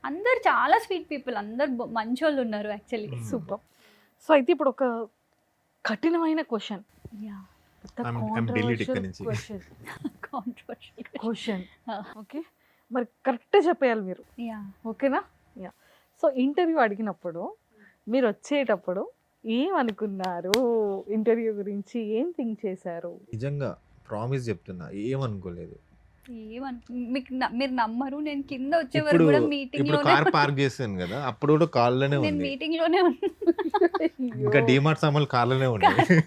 అందరు చాలా స్వీట్ పీపుల్, అందరు మంచి వాళ్ళు ఉన్నారు యాక్చువల్లీ. సూపర్. సో అయితే ఇప్పుడు ఒక కఠినమైన క్వశ్చన్, I'm delete ఇక్కడ నుంచి. Controversial question Ah. ఓకే, మరి కరెక్టే చెప్పేయాలి మీరు, యా ఓకేనా? యా. సో ఇంటర్వ్యూ అడిగినప్పుడు మీరు వచ్చేటప్పుడు ఏమనుకున్నారు, ఇంటర్వ్యూ గురించి ఏం థింక్ చేశారు? నిజంగా ప్రామిస్ చెప్తున్నా, ఏమనుకోలేదు. మీరు నమ్మరు, నేను కింద వచ్చే వరకు ఇప్పుడు కూడా మీటింగ్ ఇప్పుడు లోనే కార్ పార్క్ చేశాను కదా, అప్పుడు కూడా కార్లోనే నేను ఉంది. మీటింగ్ లోనే ఉన్నా. ఇంకా డిమార్ట్ సామాన్లు కార్లోనే ఉన్నాయి.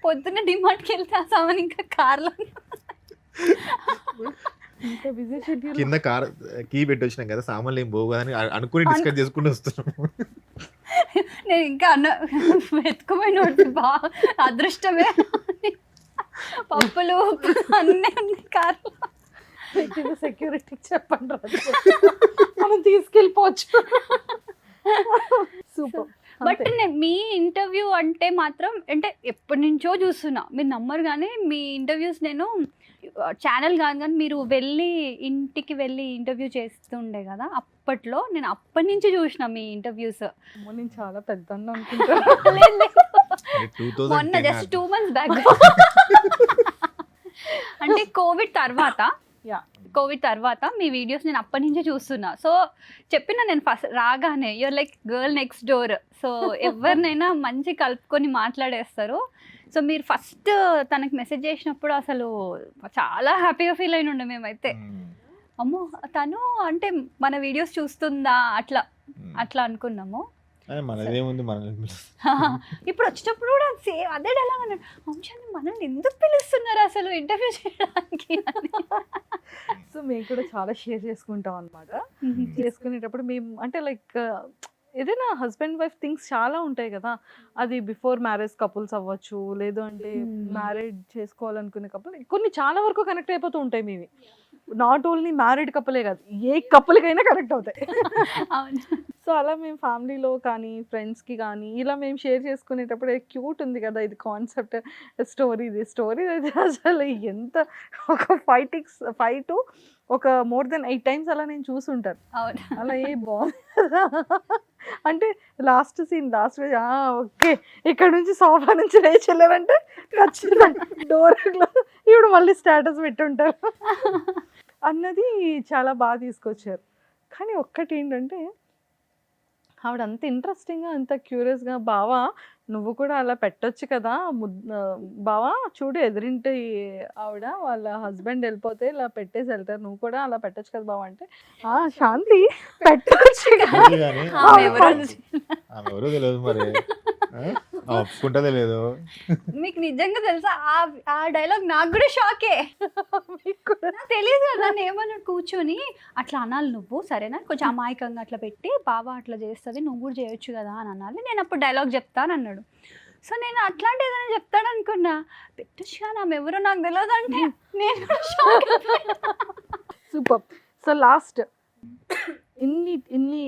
పొద్దున్న డిమార్ట్కి వెళ్తే ఆ సామాన్ ఇంకా కార్లో ఇంత బిజీ షెడ్యూల్. కింద కార్ కీ పెట్టి వచ్చినాం కదా, సామాన్లు ఏం పోవు అని అనుకుని డిస్కస్ చేసుకుంటూ వస్తున్నాము. నేను ఇంకా వెతుకుపోయిన బా అదృష్టమే, పప్పులు అన్నీ ఉన్నాయి కార్లో. సెక్యూరిటీకి చెప్పండి రాజు. మనం తీసుకెళ్ళిపోవచ్చు. సూపర్. బట్ మీ ఇంటర్వ్యూ అంటే మాత్రం అంటే ఎప్పటి నుంచో చూస్తున్నా, మీరు నమ్మరు కానీ మీ ఇంటర్వ్యూస్ నేను ఛానల్ కాదు కానీ మీరు ఇంటికి వెళ్ళి ఇంటర్వ్యూ చేస్తుండే కదా, అప్పట్లో నేను అప్పటి నుంచి చూసిన మీ ఇంటర్వ్యూస్. నేను చాలా పెద్ద అనుకుంటా. మొన్న జస్ట్ 2 months బ్యాక్. అంటే కోవిడ్ తర్వాత మీ వీడియోస్ నేను అప్పటి నుంచే చూస్తున్నా. సో చెప్పిన నేను ఫస్ట్ రాగానే you're like girl next door. So ఎవరినైనా మంచి కలుపుకొని మాట్లాడేస్తారు. సో మీరు ఫస్ట్ తనకు మెసేజ్ చేసినప్పుడు అసలు చాలా హ్యాపీగా ఫీల్ అయిన ఉండే మేమైతే. అమ్మో తను అంటే మన వీడియోస్ చూస్తుందా అట్లా అనుకున్నాము. మనదేముంది, మన ఇప్పుడు వచ్చేటప్పుడు కూడా అదే డైలాగ్ అన్నాడు, వంశాన్ని మనల్ని ఎందుకు పిలుస్తున్నారు అసలు ఇంటర్వ్యూ చేయడానికి అని. సో మేము కూడా చాలా షేర్ చేసుకుంటాం అనమాట. చేసుకునేటప్పుడు మేము అంటే లైక్ ఏదైనా హస్బెండ్ వైఫ్ థింగ్స్ చాలా ఉంటాయి కదా, అది బిఫోర్ మ్యారేజ్ కపుల్స్ అవ్వచ్చు, లేదు అంటే మ్యారేజ్ చేసుకోవాలనుకునే కపుల్, కొన్ని చాలా వరకు కనెక్ట్ అయిపోతూ ఉంటాయి మీవి. నాట్ ఓన్లీ మ్యారీడ్ కపులే కాదు, ఏ కపుల్కైనా కనెక్ట్ అవుతాయి. అవును. సో అలా మేము ఫ్యామిలీలో కానీ ఫ్రెండ్స్కి కానీ ఇలా మేము షేర్ చేసుకునేటప్పుడు క్యూట్ ఉంది కదా ఇది కాన్సెప్ట్, స్టోరీ అయితే అసలు ఎంత ఒక 5 ఒక more than 8 times అలా నేను చూసుంటాను. అవును. అలా బాగుంది అంటే లాస్ట్ ఓకే ఇక్కడ నుంచి సోఫా నుంచి లేచి వెళ్ళారంటే ఖచ్చితంగా డోర్ ఇప్పుడు మళ్ళీ స్టేటస్ పెట్టుంటారు అన్నది చాలా బాగా తీసుకొచ్చారు. కానీ ఒక్కటి ఏంటంటే ఆవిడ అంత ఇంట్రెస్టింగ్గా అంత క్యూరియస్గా, బావా నువ్వు కూడా అలా పెట్టొచ్చు కదా, బావా చూడు ఎదురింటి ఆవిడ వాళ్ళ హస్బెండ్ వెళ్ళిపోతే ఇలా పెట్టేసి వెళ్తారు, నువ్వు కూడా అలా పెట్టొచ్చు కదా బావా అంటే, శాంతి పెట్టొచ్చు ఎవరో తెలియదు మరి, ఒప్పుకుంటా తెలియదు. మీకు నిజంగా తెలుసా ఆ డైలాగ్ నాకు కూడా షాకే. నాకు తెలియదు కదా, నన్ను ఏమన్నాడు కూర్చొని అట్లా అనాలి నువ్వు సరేనా, కొంచెం అమాయకంగా అట్లా పెట్టి బావా అట్లా చేస్తుంది నువ్వు కూడా చేయొచ్చు కదా అని అనాలి, నేను అప్పుడు డైలాగ్ చెప్తాను అన్నాడు. సో నేను అట్లాంటి ఏదైనా చెప్తాడు అనుకున్నా, పెట్టొచ్చుగా ఆమె ఎవరో నాకు తెలియదు అంటే నేను కూడా షాక్. సూపర్. సో లాస్ట్ ఇన్ని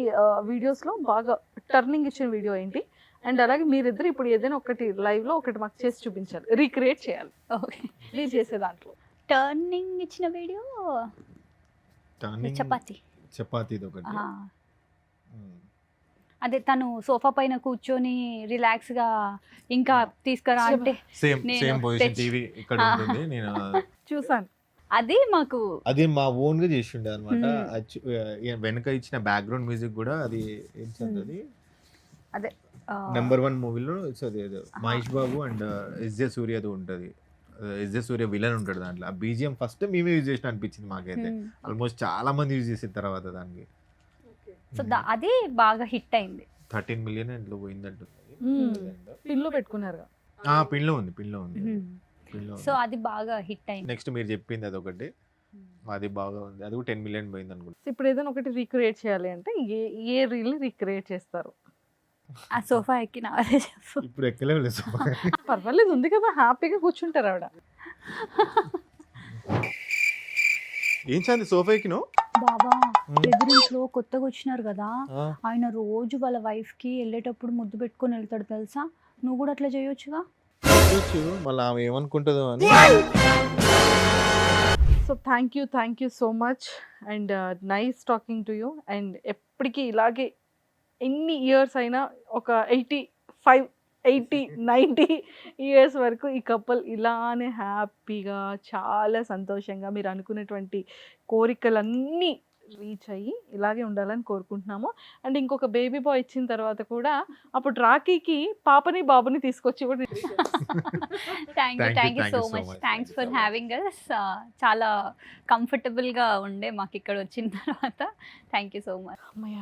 వీడియోస్లో బాగా టర్నింగ్ ఇచ్చిన వీడియో ఏంటి, అండ్ అలాగే మీరిద్దరు ఇప్పుడు ఏదైనా ఒకటి లైవ్లో ఒకటి మాకు చేసి చూపించాలి, రీక్రియేట్ చేయాలి. ఓకే, మీరు చేసే దాంట్లో టర్నింగ్ ఇచ్చిన వీడియో చపాతీ ఒకటి. అదే తను సోఫా పైన కూర్చొని రిలాక్స్ గా ఇంకా తీసుకురా అంటే సేమ్ పొజిషన్ టీవీ ఇక్కడ ఉంటుంది, నేను చూసాను. అది మా ఓన్ గా చేసి ఉండే అనమాట. వెనక ఇచ్చిన బ్యాక్గ్రౌండ్ మ్యూజిక్ కూడా అది ఏంటది, అదే నెంబర్ 1 మూవీలో మహేష్ బాబు అండ్ ఎస్జే సూర్యది ఉంటది, ఎస్జే సూర్య విలన్ ఉంటాడు దాంట్లో. ఆ బీజిఎం ఫస్ట్ మేమే యూజ్ చేసిన అనిపించింది మాకైతే, ఆల్మోస్ట్ చాలా మంది యూజ్ చేసిన తర్వాత దానికి. సో అది బాగా హిట్ అయింది, 13 million ఇంట్లో పోయిందంటుంది. పిన్లో పెట్టుకున్నారు, పిన్లో ఉంది. సో అది బాగా హిట్ అయింది. నెక్స్ట్ మీరు చెప్పింది అదొకటి, అది బాగా ఉంది, అది కూడా 10 million పోయింది అనుకుంటా. ఇప్పుడు ఏదైనా ఒకటి రీక్రియేట్ చేయాలి అంటే ఏ రీల్ రీక్రియేట్ చేస్తారు? ఆ సోఫా ఎక్కిన అదే చెప్పు. ఇప్పుడు ఎక్కలేదు సోఫా, పర్వాలేదు ఉంది కదా, హ్యాపీగా కూర్చుంటారు ఆవిడ. ఏం చాంది సోఫా ఎక్కినావు బాబా, ఎదురింట్లో కొత్తగా వచ్చినారు కదా, ఆయన రోజు వాళ్ళ వైఫ్ కి వెళ్ళేటప్పుడు ముద్దు పెట్టుకొని వెళ్తాడు తెలుసా, నువ్వు కూడా అట్లా చేయొచ్చుగా. మళ్ళీ ఆమె ఏమనుకుంటుందో అని. So thank you so much and nice talking to you. And ఎప్పటికీ ఇలాగే ఎన్ని ఇయర్స్ అయినా ఒక 85 80-90 ఇయర్స్ వరకు ఈ కపుల్ ఇలానే హ్యాపీగా చాలా సంతోషంగా మీరు అనుకున్నటువంటి కోరికలన్నీ రీచ్ అయ్యి ఇలాగే ఉండాలని కోరుకుంటున్నాము. అండ్ ఇంకొక బేబీ బాయ్ ఇచ్చిన తర్వాత కూడా అప్పుడు రాఖీకి పాపని బాబుని తీసుకొచ్చి కూడా thank you so much. Thanks for having us. చాలా కంఫర్టబుల్గా ఉండే మాకు ఇక్కడ వచ్చిన తర్వాత. Thank you so much. అమ్మయ్య